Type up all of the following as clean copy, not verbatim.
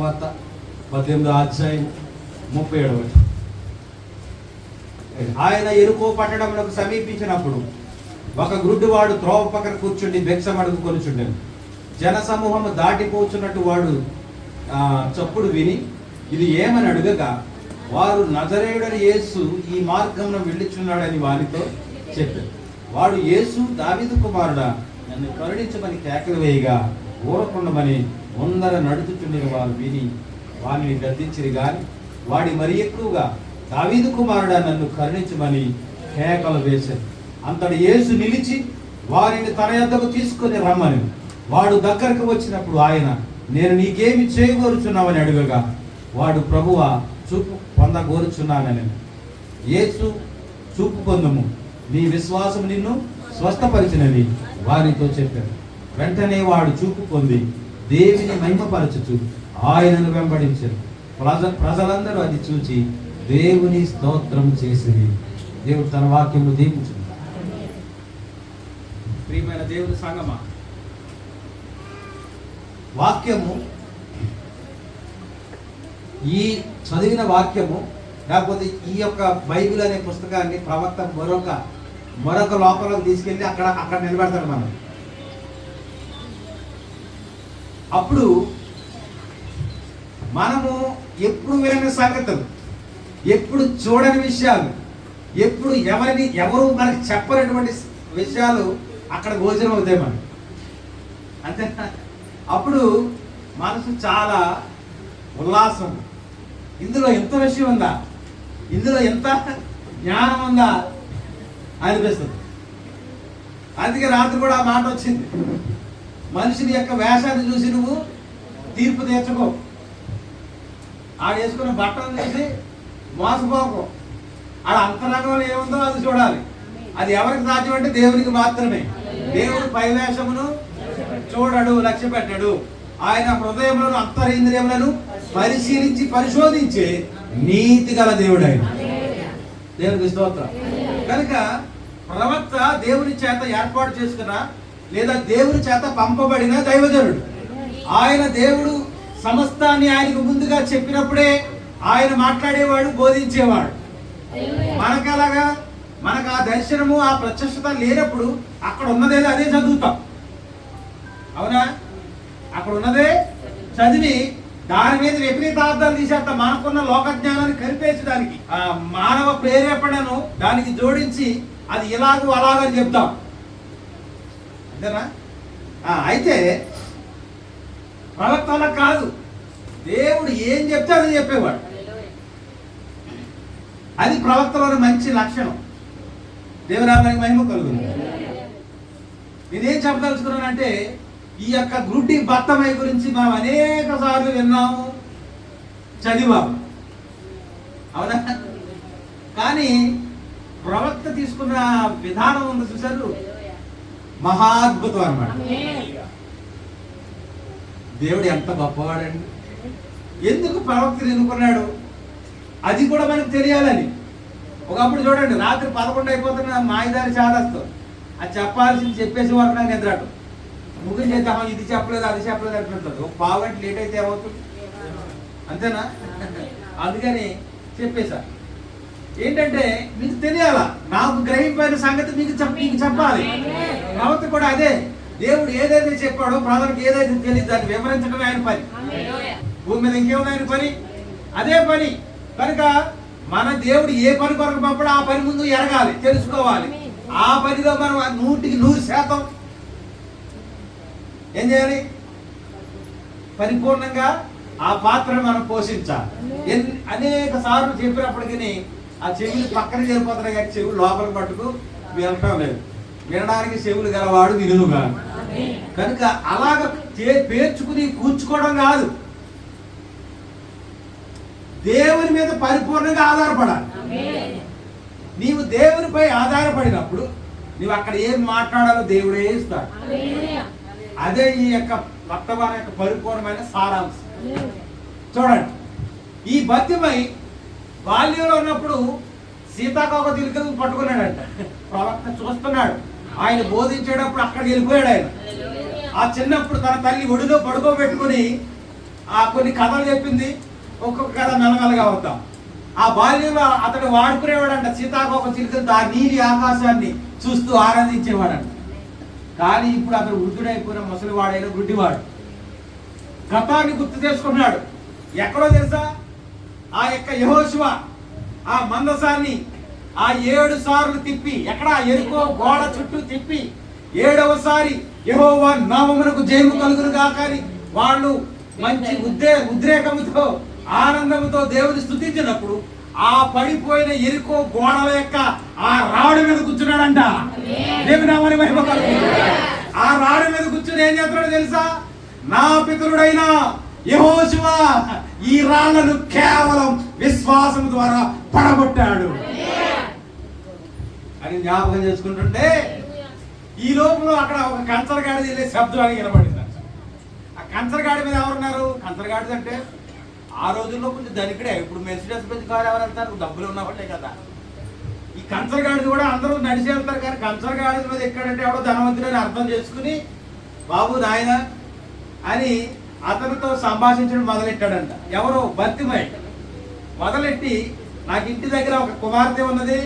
సువార్త 18వ అధ్యాయం 37వ. ఆయన ఎరుకో పట్టణమునకు సమీపించినప్పుడు ఒక గ్రుడ్డివాడు త్రోవ పక్కన కూర్చుండి భిక్షమడుగు కొనుచుండెను. జన సమూహము దాటిపోచున్నట్టు వాడు చప్పుడు విని ఇది ఏమని అడుగగా వారు నజరేయుడని యేసు ఈ మార్గంలో వెళ్ళుచున్నాడని వారితో చెప్పారు. వాడు యేసు దావీదు కుమారుడా నన్ను కరుణించమని కేకలు వేయగా ఊరకుండమని ముందర నడుచుచుండిన వారు విని వారిని గద్దించిరి గాని వాడి మరి ఎక్కువగా దావీదు కుమారుడా నన్ను కరుణించమని కేకలు వేశారు. అంతటి యేసు నిలిచి వారిని తన యొద్దకు తీసుకొని రమ్మని వాడు దగ్గరకు వచ్చినప్పుడు ఆయన నేను నీకేమి చేయగోరుచున్నావని అడుగగా వాడు ప్రభువా చూపు పొందగోరుచున్నానని. యేసు చూపు పొందుము, నీ విశ్వాసం నిన్ను స్వస్థపరిచినని వారితో చెప్పారు. వెంటనే వాడు చూపు పొంది దేవుని మహిమపరచుచు ఆయనను వెంబడించారు. ప్రజలందరూ అది చూచి దేవుని స్తోత్రం చేసింది. దేవుడు తన వాక్యము దీపించింది. ప్రియమైన దేవుని సంగమా, వాక్యము ఈ చదివిన వాక్యము లేకపోతే ఈ యొక్క బైబిల్ అనే పుస్తకాన్ని ప్రవక్త మరొక లోకంలోకి తీసుకెళ్ళి అక్కడ నిలబెడతాడు. మనం అప్పుడు మనము ఎప్పుడు వినని సంగతులు, ఎప్పుడు చూడని విషయాలు, ఎప్పుడు ఎవరు మనకి చెప్పనటువంటి విషయాలు అక్కడ గోచరం అవుతాయి మనం. అంతేనా? అప్పుడు మనసు చాలా ఉల్లాసం. ఇందులో ఎంత విషయం ఉందా, ఇందులో ఎంత జ్ఞానం ఉందా అనిపిస్తుంది. అందుకే రాత్రి కూడా ఆ మాట వచ్చింది, మనిషిని యొక్క వేషాన్ని చూసి నువ్వు తీర్పు తీర్చుకో, ఆడు వేసుకున్న బట్టలు చూసి మోసపోకు, ఆడ అంతరంగంలో ఏముందో అది చూడాలి. అది ఎవరికి సాధ్యం అంటే దేవునికి మాత్రమే. దేవుడు పై వేషమును చూడడు, లక్ష్య పెట్టడు. ఆయన హృదయములను అంతరింద్రియములను పరిశీలించి పరిశోధించే నీతి గల దేవుడు ఆయన. దేవునికి స్తోత్రం. కనుక ప్రవక్త దేవుని చేత ఏర్పాటు చేసుకున్న లేదా దేవుని చేత పంపబడిన దైవజనుడు. ఆయన దేవుడు సమస్తాన్ని ఆయనకు ముందుగా చెప్పినప్పుడే ఆయన మాట్లాడేవాడు, బోధించేవాడు. మనకలాగా మనకు ఆ దర్శనము ఆ ప్రత్యక్షత లేనప్పుడు అక్కడ ఉన్నదేదో అదే చదువుతాం. అవునా? అక్కడ ఉన్నదే చదివి దాని మీద విపరీతార్థాలు తీసేస్తాం. మనకున్న లోక జ్ఞానాన్ని కనిపేసి దానికి ఆ మానవ ప్రేరేపణను దానికి జోడించి అది ఇలాగూ అలాగని చెప్తాం. అంతేనా? అయితే ప్రవక్తల కాదు, దేవుడు ఏం చెప్తే అది చెప్పేవాడు. అది ప్రవక్తలోని మంచి లక్షణం. దేవునామానికి మహిమ కలుగుతుంది. నేనేం చెప్పదలుచుకున్నానంటే ఈ యొక్క గ్రుడ్డి బత్తమై గురించి మనం అనేక సార్లు విన్నాము, చదివాము. అవునా? కానీ ప్రవక్త తీసుకున్న విధానం ఉంది చూసారు, మహాద్భుతం అన్నమాట. దేవుడు ఎంత గొప్పవాడండి. ఎందుకు ప్రవక్తను ఎన్నుకున్నాడు అది కూడా మనకు తెలియాలని. ఒకప్పుడు చూడండి, రాత్రి 11 అయిపోతున్న మాయదారి చాదస్తూ అది చెప్పాల్సింది చెప్పేసి వారు నాకు నిద్రాటం ముగ్గురు చేద్దామా, ఇది చెప్పలేదు అది చెప్పలేదు అంటుంటుంది. ఒక పావుగంట లేట్ అయితే ఏమవుతుంది? అంతేనా? అందుకని చెప్పేశారు. ఏంటంటే మీకు తెలియాలా, నాకు గ్రహింపైన సంగతి మీకు చెప్పాలి. ప్రవక్త కూడా అదే. దేవుడు ఏదైతే చెప్పాడో ప్రజలకు ఏదైతే తెలియదు దాన్ని వివరించడమే ఆయన పని. భూమి మీద ఇంకేముంది ఆయన పని? అదే పని. కనుక మన దేవుడు ఏ పని కొరకు పంపడో ఆ పని ముందు ఎరగాలి, తెలుసుకోవాలి. ఆ పనిలో మనం 100% ఏం చేయాలి? పరిపూర్ణంగా ఆ పాత్రను మనం పోషించాలి. అనేక సార్లు చెప్పినప్పటికీ ఆ చెవులు పక్కన చేరిపోతున్నాయి కానీ చెవులు లోపలికి పట్టుకు వినటం లేదు. వినడానికి చెవులు గలవాడు వినుగా. కనుక అలాగ పేర్చుకుని కూర్చుకోవడం కాదు, దేవుని మీద పరిపూర్ణంగా ఆధారపడాలి. నీవు దేవునిపై ఆధారపడినప్పుడు నీవు అక్కడ ఏం మాట్లాడాలో దేవుడే ఇస్తాడు. అదే ఈ యొక్క వర్తమానం యొక్క పరిపూర్ణమైన సారాంశం. చూడండి, ఈ బతిమై బాల్యంలో ఉన్నప్పుడు సీతాకోక చిలుకలు పట్టుకున్నాడంట. ప్రవక్త చూస్తున్నాడు, ఆయన బోధించేటప్పుడు అక్కడికి వెళ్ళిపోయాడు. ఆయన ఆ చిన్నప్పుడు తన తల్లి ఒడిలో పడుకోబెట్టుకుని కొన్ని కథలు చెప్పింది. ఒక్కొక్క కథ మెల్లమెల్లగా వద్దాం. ఆ బాల్యంలో అతడు వాడుకునేవాడంట సీతాకోక చిలుకలతో ఆ నీలి ఆకాశాన్ని చూస్తూ ఆనందించేవాడంట. కానీ ఇప్పుడు అతడు వృద్ధుడైపోయిన ముసలివాడైన గుడ్డివాడు గతాన్ని గుర్తు చేసుకున్నాడు. ఎక్కడో తెలుసా, ఆ యొక్క యెహోషువ ఆ మందసాన్ని ఆ 7 సార్లు తిప్పి, ఎక్కడ ఎరుకో గోడ చుట్టూ తిప్పి 7వసారి యెహోవా నామమునకు జయము కలుగును గాక అని వాళ్ళు మంచి ఉద్రేకముతో ఆనందంతో దేవుని స్తుతించినప్పుడు ఆ పడిపోయిన ఎరుకో గోడల యొక్క ఆ రాడు మీద కూర్చున్నాడంట. దేవుని నామమున మహిమ కలుగును. ఆ రాడు మీద కూర్చుని ఏం చేస్తున్నాడో తెలుసా, నా పితరుడైన యెహోషువ ఈ రాళ్లను కేవలం విశ్వాసం ద్వారా పడగొట్టాడు అని జ్ఞాపకం చేసుకుంటుంటే ఈ లోపల అక్కడ ఒక కంచరగాడి వెళ్ళే శబ్దానికి వినబడింది. ఆ కంచరగాడి మీద ఎవరున్నారు? కంచరగాడి అంటే ఆ రోజుల్లో కొంచెం ధనికుడే. ఇప్పుడు మెర్సిడెస్ బెంజ్ కారు ఎవరు వెళ్తారు? డబ్బులు ఉన్నవాళ్ళే కదా. ఈ కంచరగాడిది కూడా అందరూ నడిచి వెళ్తారు. కానీ కంచరగాడి మీద ఎక్కడంటే ఎవడో ధనవంతుడని అర్థం చేసుకుని బాబు నాయన అని అతనితో సంభాషించడం మొదలెట్టాడంట. ఎవరో బర్తిమై మొదలెట్టి నాకు ఇంటి దగ్గర ఒక కుమార్తె ఉన్నది,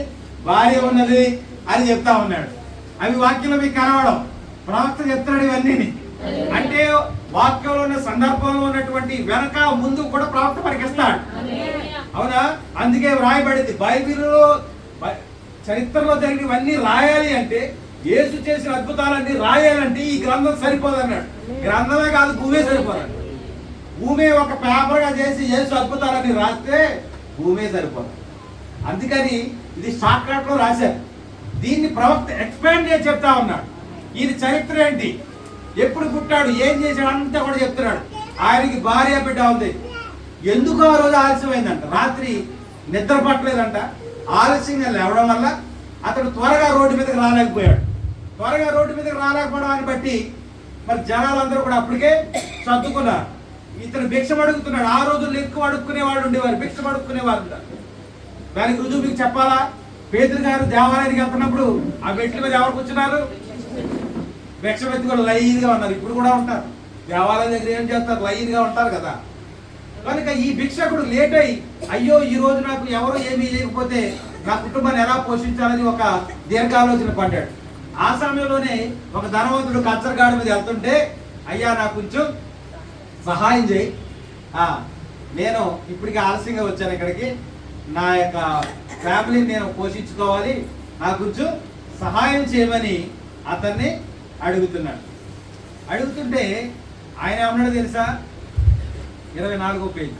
భార్య ఉన్నది అని చెప్తా ఉన్నాడు. అవి వాక్యంలో మీకు కనవడం. ప్రవక్త చెప్తున్నాడు ఇవన్నీ. అంటే వాక్యంలో ఉన్న సందర్భంలో ఉన్నటువంటి వెనక ముందు కూడా ప్రవక్త పరికిస్తాడు. అవునా? అందుకే వ్రాయబడింది బైబిల్లో చరిత్రలో జరిగినవన్నీ రాయాలి అంటే, యేసు చేసిన అద్భుతాలన్నీ రాయాలంటే ఈ గ్రంథం సరిపోదన్నాడు. గ్రంథమే కాదు, భూమే సరిపోదండి. భూమే ఒక పేపర్గా చేసి యేసు అద్భుతాలన్నీ రాస్తే భూమే సరిపోదు. అందుకని ఇది షార్ట్ కట్ లో రాశారు. దీన్ని ప్రవక్త ఎక్స్పాండ్ చేసి చెప్తా ఉన్నాడు. ఈయన చరిత్ర ఏంటి, ఎప్పుడు పుట్టాడు, ఏం చేశాడు అంతా కూడా చెప్తున్నాడు. ఆయనకి భార్య బిడ్డ ఉంది. ఎందుకు ఆ రోజు ఆలస్యమైందంట, రాత్రి నిద్ర పట్టలేదంట. ఆలస్యంగా లేవడం వల్ల అతడు త్వరగా రోడ్డు మీదకి రాలేకపోయాడు. త్వరగా రోడ్డు మీదకి రాలేకపోవడాన్ని బట్టి మరి జనాలందరూ కూడా అప్పటికే సర్దుకున్నారు. ఇతను భిక్షం అడుగుతున్నాడు. ఆ రోజుల్లో ఎక్కువ అడుక్కునే వాళ్ళు ఉండేవారు, భిక్షం అడుక్కునేవారు. దానికి రుజువు మీకు చెప్పాలా? పేతురు గారు దేవాలయానికి వెళ్తున్నప్పుడు ఆ మెట్ల మీద ఎవరు కూర్చున్నారు? భిక్ష వ్యక్తి కూడా లైన్గా ఉన్నారు. ఇప్పుడు కూడా ఉంటారు. దేవాలయం దగ్గర ఏం చేస్తారు? లైన్గా ఉంటారు కదా. కనుక ఈ భిక్షకుడు లేట్ అయ్యి, అయ్యో ఈ రోజు నాకు ఎవరు ఏమీ లేకపోతే నా కుటుంబాన్ని ఎలా పోషించాలని ఒక దీర్ఘాలోచన పడ్డాడు. ఆ సమయంలోనే ఒక ధనవంతుడు కచ్చరగాడి మీద వెళ్తుంటే, అయ్యా నాకు కొంచెం సహాయం చేయి, నేను ఇప్పటికీ ఆలస్యంగా వచ్చాను ఇక్కడికి, నా యొక్క ఫ్యామిలీని నేను పోషించుకోవాలి, నాకు కొంచెం సహాయం చేయమని అతన్ని అడుగుతున్నాడు. అడుగుతుంటే ఆయన ఏమన్నాడో తెలుసా? 24వ పేజీ.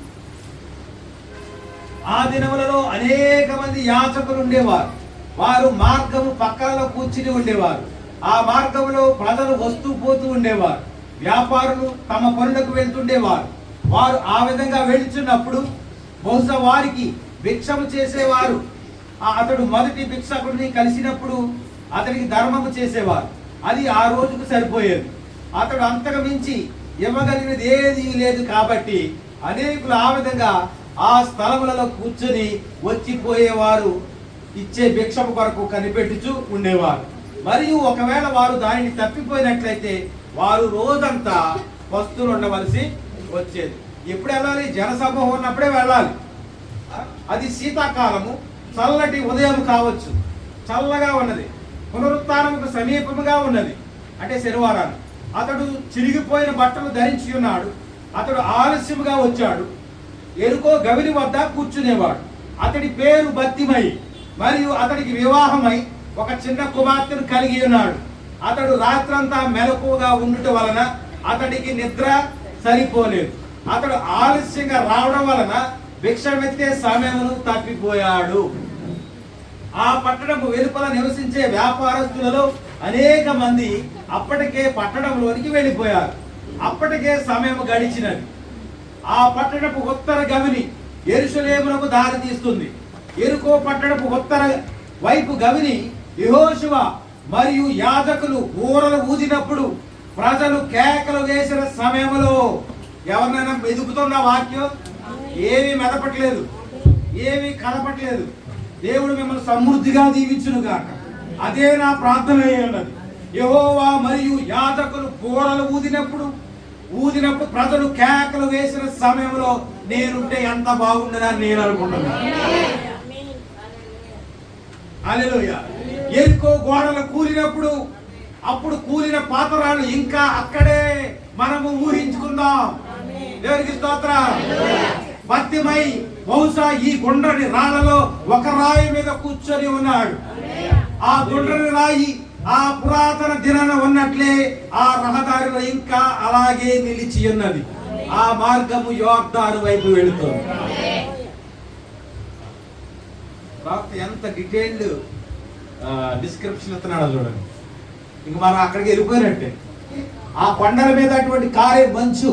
ఆ దినములలో అనేక మంది యాచకులు ఉండేవారు. వారు మార్గము పక్కలలో కూర్చుని ఉండేవారు. ఆ మార్గంలో ప్రజలు వస్తూ పోతూ ఉండేవారు. వ్యాపారులు తమ పనులకు వెళ్తుండేవారు. వారు ఆ విధంగా వెళ్తున్నప్పుడు బహుశా వారికి భిక్షము చేసేవారు. అతడు మొదటి భిక్షకుడిని కలిసినప్పుడు అతడికి ధర్మము చేసేవారు. అది ఆ రోజుకు సరిపోయేది. అతడు అంతకు మించి ఇవ్వగలిగినది ఏది లేదు కాబట్టి అనేకులు ఆ విధంగా ఆ స్థలములలో కూర్చొని వచ్చిపోయేవారు, ఇచ్చే భిక్షము కొరకు కనిపెట్టుచూ ఉండేవారు. మరియు ఒకవేళ వారు దానిని తప్పిపోయినట్లయితే వారు రోజంతా వస్తువులు ఉండవలసి వచ్చేది. ఎప్పుడు వెళ్ళాలి? జనసమూహం ఉన్నప్పుడే వెళ్ళాలి. అది శీతాకాలము, చల్లటి ఉదయం కావచ్చు, చల్లగా ఉన్నది, పునరుత్థానముకు సమీపముగా ఉన్నది, అంటే శనివారాలు. అతడు చిరిగిపోయిన బట్టలు ధరించి ఉన్నాడు. అతడు ఆలస్యముగా వచ్చాడు. ఎరుకో గవిని వద్ద కూర్చునేవాడు. అతడి పేరు బర్తిమై, మరియు అతడికి వివాహమై ఒక చిన్న కుమార్తెను కలిగి ఉన్నాడు. అతడు రాత్రంతా మెలకువగా ఉండుట వలన అతడికి నిద్ర సరిపోలేదు. అతడు ఆలస్యంగా రావడం వలన భిక్షమెత్తే సమయమును తప్పిపోయాడు. ఆ పట్టణము వెలుపల నివసించే వ్యాపారస్తులలో అనేక మంది అప్పటికే పట్టణంలోనికి వెళ్ళిపోయారు. అప్పటికే సమయం గడిచినది. ఆ పట్టణపు ఉత్తర గవిని యెరూషలేమునకు దారి తీస్తుంది. యెరికో పట్టణపు ఉత్తర వైపు గవిని యెహోషువ మరియు యాజకులు బూరలు ఊదినప్పుడు ప్రజలు కేకలు వేసిన సమయంలో, ఎవరినైనా మెదుపుతున్న వాక్యం ఏమీ మెదపట్లేదు, ఏమీ కనపట్లేదు. దేవుడు మిమ్మల్ని సమృద్ధిగా దీవించును గాక. అదే నా ప్రార్థన అయి ఉన్నది. యెహోవా మరియు యాజకులు బూరలు ఊదినప్పుడు ఊదినప్పుడు ప్రజలు కేకలు వేసిన సమయంలో నేనుంటే ఎంత బాగుండదని నేను అనుకుంటున్నాను. హల్లెలూయా. ఎరికో గోడలు కూలినప్పుడు, అప్పుడు కూలిన పాత్రలు ఇంకా అక్కడే మనము ఊహించుకుందాం. దేవునికి స్తోత్రం. భక్తిమై బహుశా ఈ గుండ్రని రాళ్లలో ఒక రాయి మీద కూర్చొని ఉన్నాడు. ఆ గుండ్రని రాయి ఆ పురాతన దినాన ఉన్నట్లే ఆ రహదారిలో ఇంకా అలాగే నిలిచి ఉన్నది. ఆ మార్గము యోర్దాను వైపు వెళుతుంది. ఎంత డీటెయిల్డ్ డిస్క్రిప్షన్ ఇస్తున్నాడో చూడండి. ఇంక మనం అక్కడికి వెళ్ళిపోయినట్టే. ఆ కొండల మీద అటువంటి కారే మంచు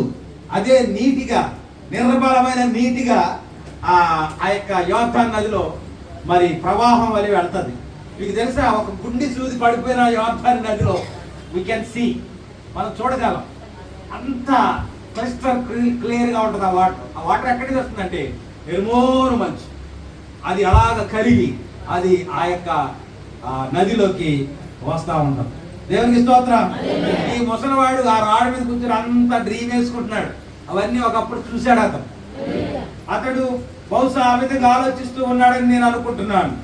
అదే నీటిగా, నిర్మలమైన నీటిగా ఆ యొక్క యోర్దాను నదిలో మరి ప్రవాహం వలె వెళ్తుంది. మీకు తెలుసా, ఒక గుండి సూది పడిపోయిన యోర్దాను నదిలో వీ కెన్ సీ, మనం చూడగలం. అంత క్లిస్టర్ క్లియర్గా ఉంటుంది ఆ వాటర్. ఆ వాటర్ ఎక్కడి నుంచి వస్తుందంటే నిర్మోను మంచు, అది అలాగ కరిగి అది ఆ యొక్క నదిలోకి వస్తూ ఉంటాం. దేవునికి స్తోత్రం. ఈ ముసలివాడు ఆ రాడు మీద కూర్చొని అంత డ్రీమ్ వేసుకుంటున్నాడు. అవన్నీ ఒకప్పుడు చూశాడు అతను. అతడు బహుశా ఆ విధంగా ఆలోచిస్తూ ఉన్నాడని నేను అనుకుంటున్నాను.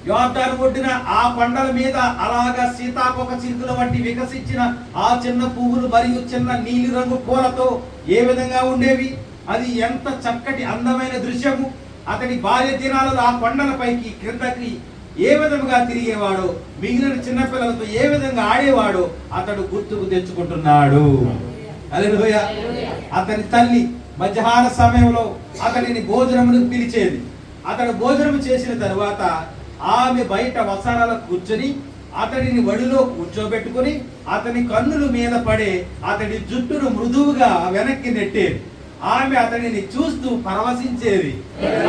యోర్దాను ఒడ్డున ఆ కొండల మీద అలాగా సీతాకోక చిలుకల వంటి వికసించిన ఆ చిన్న పువ్వులు మరియు చిన్న నీలి రంగు పూలతో ఏ విధంగా ఉండేవి. అది ఎంత చక్కటి అందమైన దృశ్యము. అతని బాల్య దినాలలో ఆ కొండలపైకి క్రిందకి ఏ విధంగా తిరిగేవాడో, మిగిలిన చిన్నపిల్లలతో ఏ విధంగా ఆడేవాడో అతడు గుర్తుకు తెచ్చుకుంటున్నాడు. హల్లెలూయా. అతని తల్లి మధ్యాహ్న సమయంలో అతనిని భోజనమును పిలిచేది. అతడు భోజనం చేసిన తరువాత ఆమె బయట వసారాలో కూర్చొని అతడిని వడిలో కూర్చోబెట్టుకుని అతని కన్నుల మీద పడే అతడి జుట్టును మృదువుగా వెనక్కి నెట్టేది. ఆమె అతడిని చూస్తూ పరవశించేది.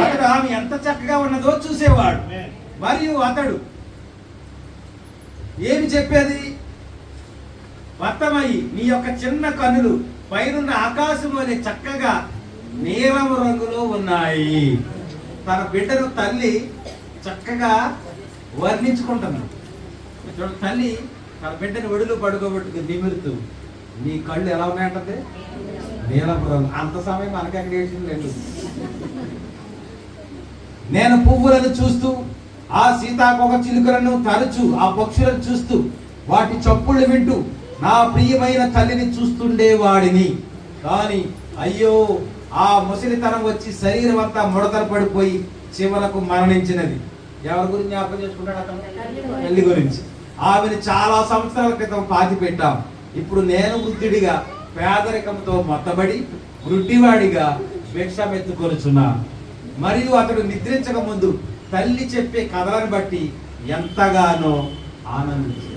అతడు ఆమె ఎంత చక్కగా ఉన్నదో చూసేవాడు. మరియు అతడు ఏమి చెప్పేది? భర్తమై నీ యొక్క చిన్న కన్నులు పైనున్న ఆకాశం అనే చక్కగా నీలం రంగులో ఉన్నాయి. తన బిడ్డను తల్లి చక్కగా వర్ణించుకుంటున్నాడు. తల్లి తన బిడ్డను ఒడిలో పడుకోబెట్టుకుని నిమురుతూ నీ కళ్ళు ఎలా ఉన్నాయంటే నీలపు రంగు. అంత సమయం మనకి లేదు. నేను పువ్వులను చూస్తూ ఆ సీతాకోక చిలుకలను తరచు ఆ పక్షులను చూస్తూ వాటి చప్పుళ్ళు వింటూ నా ప్రియమైన తల్లిని చూస్తుండేవాడిని. కానీ అయ్యో, ఆ ముసలితనం వచ్చి శరీరం అంతా ముడతలు పడిపోయి చివరకు మరణించినది. ఎవరి గురించి జ్ఞాపకం చేసుకుంటాడు అతను? తల్లి గురించి. ఆమెను చాలా సంవత్సరాల క్రితం పాతి పెట్టాం. ఇప్పుడు నేను వృద్ధుడిగా పేదరికంతో మొత్తబడి వృద్ధివాడిగా భిక్షమెత్తుకొనుచున్నా. మరియు అతడు నిద్రించక ముందు తల్లి చెప్పే కథలను బట్టి ఎంతగానో ఆనందించాడు.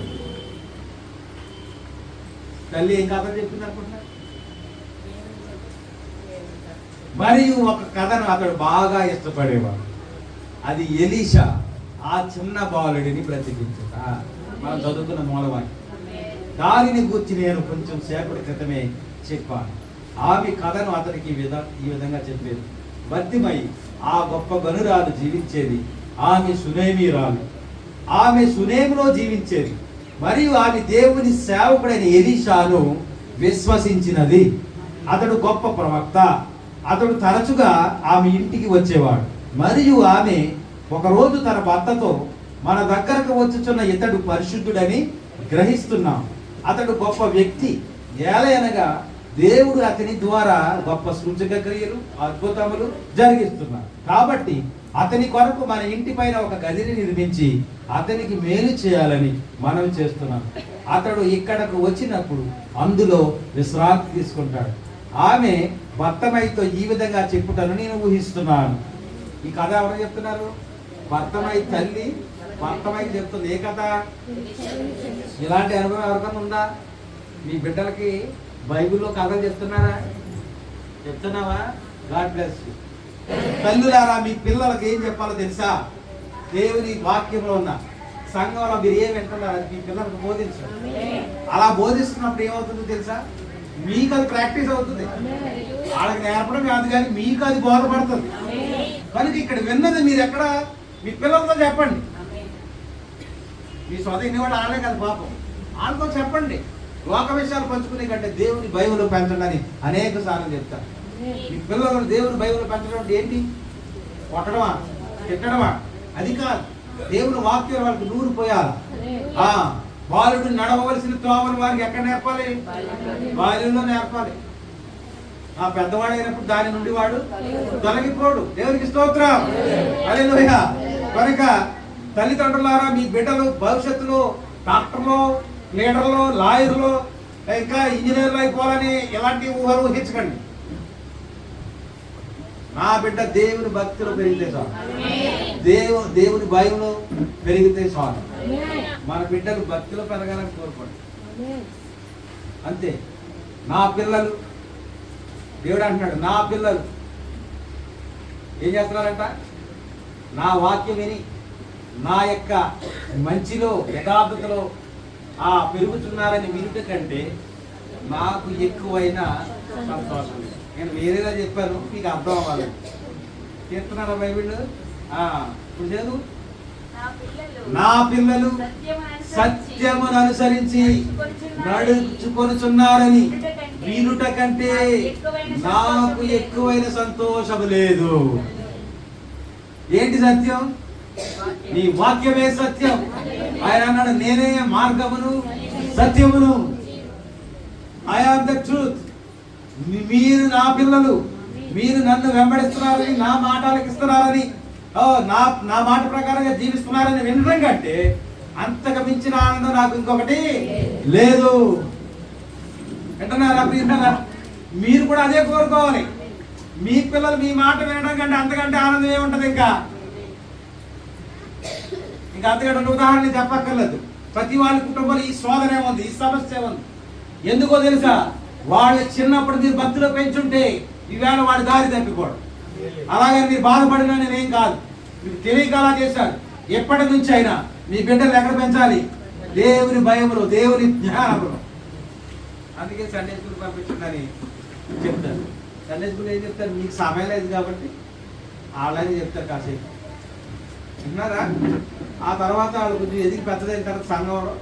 తల్లి ఏం కథ చెప్పింది అనుకుంటున్నారు? మరియు ఒక కథను అతడు బాగా ఇష్టపడేవాడు. అది ఎలీషా ఆ చిన్న బాలుడిని బ్రతికించుట. మనం చదువుకున్న మూలవాక్యం. దానిని గురించి నేను కొంచెం సేపటి క్రితమే చెప్పాను. ఆమె కథను అతనికి ఈ విధంగా చెప్పేది. భక్తిమై ఆ గొప్ప గనురాలు జీవించేది. ఆమె సునేమిరాలు. ఆమె సునేములో జీవించేది. మరియు ఆమె దేవుని సేవకుడైన ఎలీషాను విశ్వసించినది. అతడు గొప్ప ప్రవక్త. అతడు తరచుగా ఆమె ఇంటికి వచ్చేవాడు. మరియు ఆమె ఒకరోజు తన భర్తతో మన దగ్గరకు వచ్చుచున్న ఇతడు పరిశుద్ధుడని గ్రహిస్తున్నాం. అతడు గొప్ప వ్యక్తి. ఏలయనగా దేవుడు అతని ద్వారా గొప్ప సూచక క్రియలు, అద్భుతములు జరిగిస్తున్నారు. కాబట్టి అతని కొరకు మన ఇంటి పైన ఒక గదిని నిర్మించి అతనికి మేలు చేయాలని మనం చేస్తున్నాం. అతడు ఇక్కడకు వచ్చినప్పుడు అందులో విశ్రాంతి తీసుకుంటాడు. ఆమె భర్తమైతో ఈ విధంగా చెప్పుటను నేను ఊహిస్తున్నాను. ఈ కథ ఎవరు చెప్తున్నారు? భర్తమై తల్లి భర్తమై చెప్తుంది. ఏ కథ? ఇలాంటి అనుభవం ఎవరికన్నా ఉందా? మీ బిడ్డలకి బైబిల్లో కథలు చెప్తున్నారా? చెప్తున్నావా? God bless you. తల్లులారా, మీ పిల్లలకి ఏం చెప్పాలో తెలుసా? దేవుని వాక్యంలో ఉన్న సంఘంలో మీరు ఏం వింటున్నారు అది మీ పిల్లలకు బోధించారు. అలా బోధిస్తున్నప్పుడు ఏమవుతుందో తెలుసా? మీకు అది ప్రాక్టీస్ అవుతుంది. వాళ్ళకి నేర్పడం కాదు కానీ మీకు అది బోధపడుతుంది. కనుక ఇక్కడ విన్నది మీరు ఎక్కడ మీ పిల్లలతో చెప్పండి. మీ సొంత ఇన్ని వాళ్ళు ఆడలే కదా పాపం, వాళ్ళతో చెప్పండి. లోక విషయాలు పంచుకునే కంటే దేవుని భయములో పెంచండి అని అనేక సార్లు చెప్తారు. మీ పిల్లలను దేవుని భయములో పెంచడం అంటే ఏంటి? కొట్టడమా, తిట్టడమా? అది కాదు. దేవుని వాక్యం వాళ్ళకి నూరు పోయాలి. బాలుడు నడవవలసిన త్రోవను వారికి ఎక్కడ నేర్పాలి? బాల్యంలో నేర్పాలి. ఆ పెద్దవాడైనప్పుడు దాని నుండి వాడు తొలగిపోడు. దేవునికి స్తోత్రం, హల్లెలూయా. కనుక తల్లిదండ్రులారా, మీ బిడ్డలు భవిష్యత్తులో డాక్టర్లు, లీడర్లు, లాయర్లు, ఇంకా ఇంజనీర్లు అయిపోవాలని ఎలాంటి ఊహలు ఊహించకండి. నా బిడ్డ దేవుని భక్తిలో పెరిగితే చాలు, దేవుని భయంలో పెరిగితే చాలు. మన బిడ్డలు భక్తిలో పెరగాలని కోరుకోండి, అంతే. నా పిల్లలు, దేవుడు అంటున్నాడు, నా పిల్లలు ఏం చేస్తున్నారంట? నా వాక్యం విని నా యొక్క మంచిలో యథార్థతలో పెరుగుతున్నారని వినుట కంటే నాకు ఎక్కువైన సంతోషం. నేను వేరేలా చెప్పాను, మీకు అర్థం అవ్వాలి. చెప్తున్నారా బైబిల్? ఇప్పుడు చదువు. నా పిల్లలు సత్యమును అనుసరించి నడుచుకొనుచున్నారని వినుట కంటే నాకు ఎక్కువైన సంతోషము లేదు. ఏంటి సత్యం? నీ వాక్యమే సత్యం. ఆయన అన్నాడు, నేనే మార్గమును సత్యమును, ఐ ఆమ్ ద ట్రూత్. మీరు నా పిల్లలు, మీరు నన్ను వెంబడిస్తున్నారని, నా మాట ఆలకిస్తున్నారని, నా మాట ప్రకారంగా జీవిస్తున్నారని వినడం కంటే అంతకు మించిన ఆనందం నాకు ఇంకొకటి లేదు. అంటున్నారా ప్రియులారా? మీరు కూడా అదే కోరుకోవాలి. మీ పిల్లలు మీ మాట వినడం కంటే అంతకంటే ఆనందం ఏముంటది? ఇంకా అంతకంటే ఉదాహరణ చెప్పక్కర్లేదు. ప్రతి వాళ్ళ కుటుంబంలో ఈ శోధన ఏముంది, ఈ సమస్య ఉంది. ఎందుకో తెలుసా? వాళ్ళు చిన్నప్పుడు మీరు భక్తిలో పెంచుంటే ఈవేళ వాడి దారి తప్పిపోవడం. అలాగే మీరు బాధపడినా నేనేం కాదు, మీరు తెలియక అలా చేశారు. ఎప్పటి నుంచి అయినా మీ బిడ్డలు ఎక్కడ పెంచాలి? దేవుని భయములో, దేవుని జ్ఞానంలో. అందుకే సండే స్కూల్ పంపించండి చెప్తారు. సండే స్కూల్ ఏం చెప్తారు? మీకు సమయం లేదు కాబట్టి వాళ్ళని చెప్తారు కాసేపు, విన్నారా? ఆ తర్వాత వాళ్ళు కొంచెం ఎదిగి పెద్దదైన తర్వాత సంఘంలో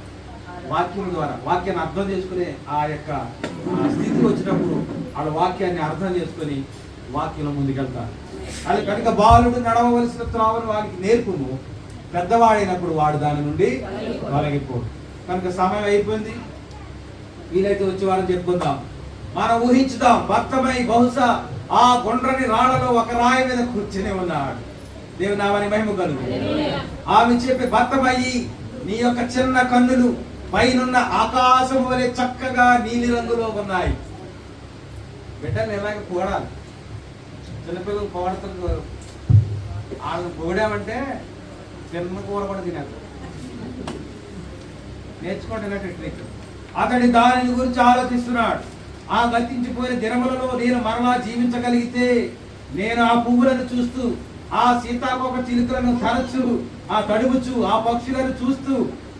వాక్యం ద్వారా వాక్యాన్ని అర్థం చేసుకునే ఆ యొక్క స్థితికి వచ్చినప్పుడు వాళ్ళ వాక్యాన్ని అర్థం చేసుకొని వాక్యంలో ముందుకెళ్తారు. అది కనుక బాలుడు నడవవలసిన త్రోవను వారికి నేర్పుము, పెద్దవాడైనప్పుడు వాడు దాని నుండి తొలగిపోడు. కనుక సమయం అయిపోయింది. వీలైతే వచ్చి వాళ్ళని చెప్పుకుందాం. మనం ఊహించుదాం, భక్తమై బహుశా ఆ గుండ్రని రాళ్లలో ఒక రాయి మీద కూర్చుని ఉన్నాడు. దేవుని నామమునకు మహిమ కలుగు. ఆమె చెప్పి, భక్తమయ్యి నీ యొక్క చిన్న కన్నులు పైనున్న ఆకాశం వలె చక్కగా నీలి రంగులో ఉన్నాయి. బిడ్డలు ఎలాగ పోడాలి? చిన్నపిల్లలు పోడతారు. వాళ్ళని పోడామంటే చిన్న కూర కూడా తినేస్తారు. నేర్చుకోండి టెక్నిక్. అతడి దాని గురించి ఆలోచిస్తున్నాడు. ఆ గతించిపోయిన దినములలో నేను మరలా జీవించగలిగితే, నేను ఆ పువ్వులను చూస్తూ, ఆ సీతాకోక చిలుకలను తరచు, ఆ తడుముచు, ఆ పక్షులను చూస్తూ,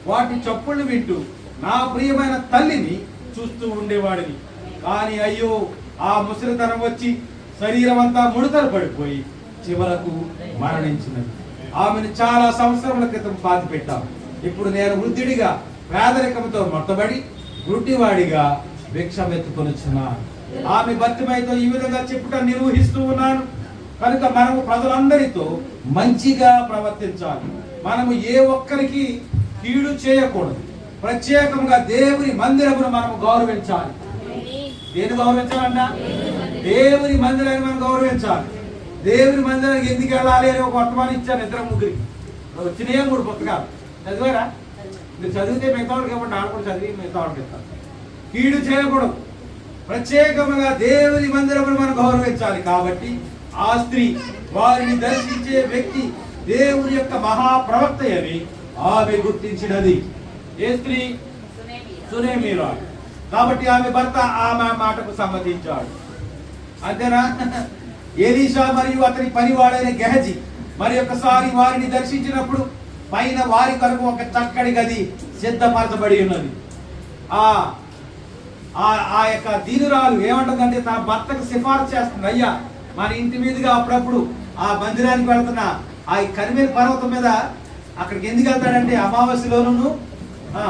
వాటి చప్పుళ్ళు వింటూ నా ప్రియమైన తల్లిని చూస్తూ ఉండేవాడిని. కానీ అయ్యో, ఆ ముసలితనం వచ్చి శరీరం అంతా ముడతలు పడిపోయి చివరకు మరణించినది. ఆమెను చాలా సంవత్సరముల క్రితం పాతి పెట్టాం. ఇప్పుడు నేను వృద్ధుడిగా పేదరికంతో మొత్తబడి గుడ్డివాడిగా భిక్షమెత్తుకొనుచున్నాను. ఆమె భక్తిమైతో ఈ విధంగా చెప్పుట నిర్వహిస్తూ ఉన్నాను. కనుక మనము ప్రజలందరితో మంచిగా ప్రవర్తించాలి. మనము ఏ ఒక్కరికి కీడు చేయకూడదు. ప్రత్యేకంగా దేవుని మందిరమును మనము గౌరవించాలి. దేని గౌరవించాలంట? దేవుని మందిరాన్ని మనం గౌరవించాలి. దేవుని మందిరానికి ఎందుకు వెళ్ళాలి అని ఒక వర్తమానం ఇచ్చాను ఇద్దరు ముగ్గురికి. వచ్చినాయే 3 పుస్తకాలు చదివారా? మీరు చదివితే మిగతా వాళ్ళకి ఇవ్వండి, ఆడ కూడా చదివి మిగతా వాళ్ళకి ఇస్తాను. కీడు చేయకూడదు. ప్రత్యేకంగా దేవుని మందిరమును మనం గౌరవించాలి. కాబట్టి ఆ స్త్రీ వారిని దర్శించే వ్యక్తి దేవుని యొక్క మహాప్రవక్త అని ఆమె గుర్తించినది. ఏ స్త్రీ? సునేమీరా. కాబట్టి ఆమె భర్త ఆమె మాటకు సమ్మతించాడు. అంతేనా? ఎలీషా మరియు అతని పనివాడైన గెహజీ మరి ఒకసారి వారిని దర్శించినప్పుడు పైన వారి కొరకు ఒక చక్కటి గది సిద్ధపరచబడి ఉన్నది. ఆ యొక్క దీనురాలు ఏమంటుందంటే తన భర్తకు సిఫార్సు చేస్తుంది, అయ్యా మన ఇంటి మీదుగా అప్పుడప్పుడు ఆ మందిరానికి వెళ్తున్నా ఆ కరిమేలు పర్వతం మీద అక్కడికి ఎందుకు వెళ్తాడంటే అమావాస్యలోనూ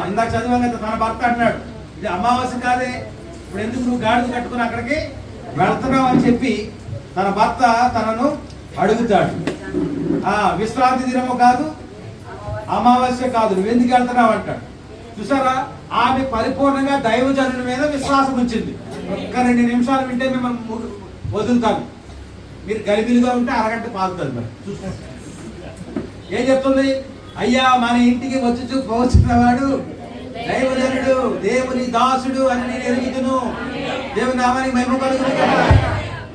ఇందాక చదివాం కదా, తన భర్త అన్నాడు ఇది అమావాస్య కాదే, ఇప్పుడు ఎందుకు నువ్వు గాడిద కట్టుకుని అక్కడికి వెళ్తున్నావు అని చెప్పి తన భర్త తనను అడుగుతాడు. విశ్రాంతి దినము కాదు, అమావాస్య కాదు, నువ్వు ఎందుకు వెళ్తున్నావు అంటాడు. చూసారా, ఆమె పరిపూర్ణంగా దైవజనుల మీద విశ్వాసం ఉంచింది. ఒక్క 2 నిమిషాలు వింటే మిమ్మల్ని వదులుతాను. మీరు గలిబిలిగా ఉంటే అరగంట పాకుతుంది. మరి చూసుకో ఏం చెప్తుంది, అయ్యా మన ఇంటికి వచ్చి పోవచ్చున్నవాడు దైవజనుడు, దేవుని దాసుడు అని నేను ఎరుగుతును. దేవుని నామానికి మహిమ కలుగును కదా.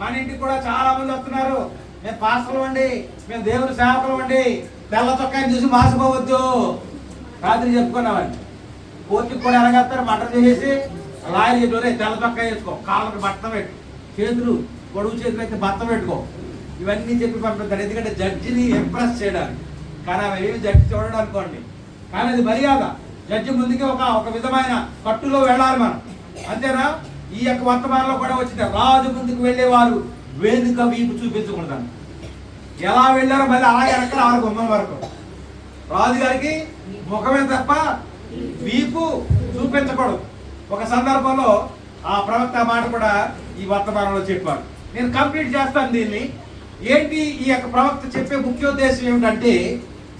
మన ఇంటికి కూడా చాలా మంది వస్తున్నారు. మేము పాస్టర్లు అండి, మేము దేవుని సేవకులు అండి, తెల్ల చొక్కాని చూసి మాసిపోవద్దు. రాత్రి చెప్పుకున్నామండి. కోర్టుకి కూడా ఎలాగేస్తారు, మటర్ చేసేసి లాయర్ చెప్పారు తెల్ల చొక్కా వేసుకో, కాళ్ళకి బట్ట పెట్టు, చేతులు గొడుగు చేతులు అయితే బట్ట పెట్టుకో, ఇవన్నీ చెప్పి పంపిస్తారు. ఎందుకంటే జడ్జిని ఇంప్రెస్ చేయడానికి. కానీ అవి ఏమి జడ్జి చూడడం అనుకోండి, కానీ అది మర్యాద. జడ్జి ముందుకి ఒక విధమైన కట్టులో వెళ్ళాలి మనం, అంతేనా? ఈ యొక్క వర్తమానంలో కూడా వచ్చింది, రాజు ముందుకు వెళ్ళేవారు వేదిక వీపు చూపించకూడదు. ఎలా వెళ్ళారో మళ్ళీ అలా వెనకాల 6 గుమ్మం వరకు. రాజుగారికి ముఖమే తప్ప వీపు చూపించకూడదు. ఒక సందర్భంలో ఆ ప్రవక్త మాట కూడా ఈ వర్తమానంలో చెప్పారు. నేను కంప్లీట్ చేస్తాను దీన్ని. ఏంటి ఈ యొక్క ప్రవక్త చెప్పే ముఖ్యోద్దేశం ఏమిటంటే,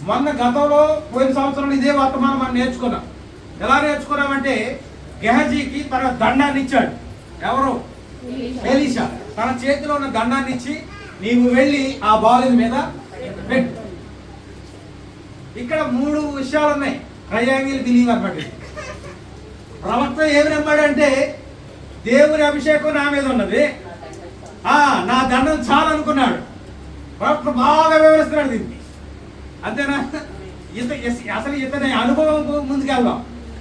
మొన్న గతంలో పోయిన సంవత్సరంలో ఇదే వర్తమానం మనం నేర్చుకున్నాం. ఎలా నేర్చుకున్నామంటే, గెహజీకి తన దండాన్ని ఇచ్చాడు. ఎవరు? ఎలీషా. తన చేతిలో ఉన్న దండాన్ని ఇచ్చి, నీవు వెళ్ళి ఆ బాలుని మీద పెట్టు. ఇక్కడ 3 విషయాలు ఉన్నాయి. ట్రయాంగిల్ బిలీవ్ అన్నమాట. ప్రవక్త ఏమి నమ్మాడంటే, దేవుని అభిషేకం నా మీద ఉన్నది, నా దండం చాలు అనుకున్నాడు. ప్రవక్త బాగా వివరిస్తున్నాడు దీన్ని, అంతేనా? అసలు ఇతని అనుభవం ముందుకెళ్దాం.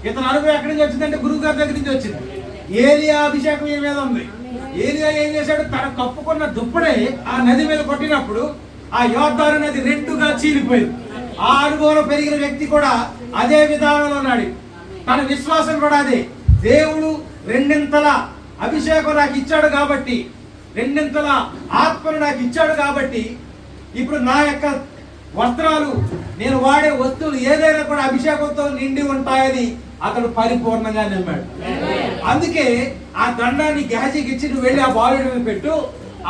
ఇతని అనుభవం ఎక్కడి నుంచి వచ్చిందంటే గురువు గారి దగ్గర నుంచి వచ్చింది. ఏలియా అభిషేకం ఏ మీద ఉంది. ఏలియా ఏం చేశాడు, తన కప్పుకున్న దుప్పడే ఆ నది మీద కొట్టినప్పుడు ఆ యోర్దాను నది 2గా చీలిపోయింది. ఆ అనుభవంలో పెరిగిన వ్యక్తి కూడా అదే విధానంలో ఉన్నాడు. తన విశ్వాసం కూడా అదే. దేవుడు 2 అభిషేకం నాకు ఇచ్చాడు కాబట్టి, 2 ఆత్మను నాకు ఇచ్చాడు కాబట్టి, ఇప్పుడు నా యొక్క వస్త్రాలు, నేను వాడే వస్తువులు ఏదైనా కూడా అభిషేకంతో నిండి ఉంటాయని అతడు పరిపూర్ణంగా నమ్మాడు. అందుకే ఆ దండాన్ని గెహజీకి ఇచ్చి, నువ్వు వెళ్ళి ఆ బాలుడి మీద పెట్టు,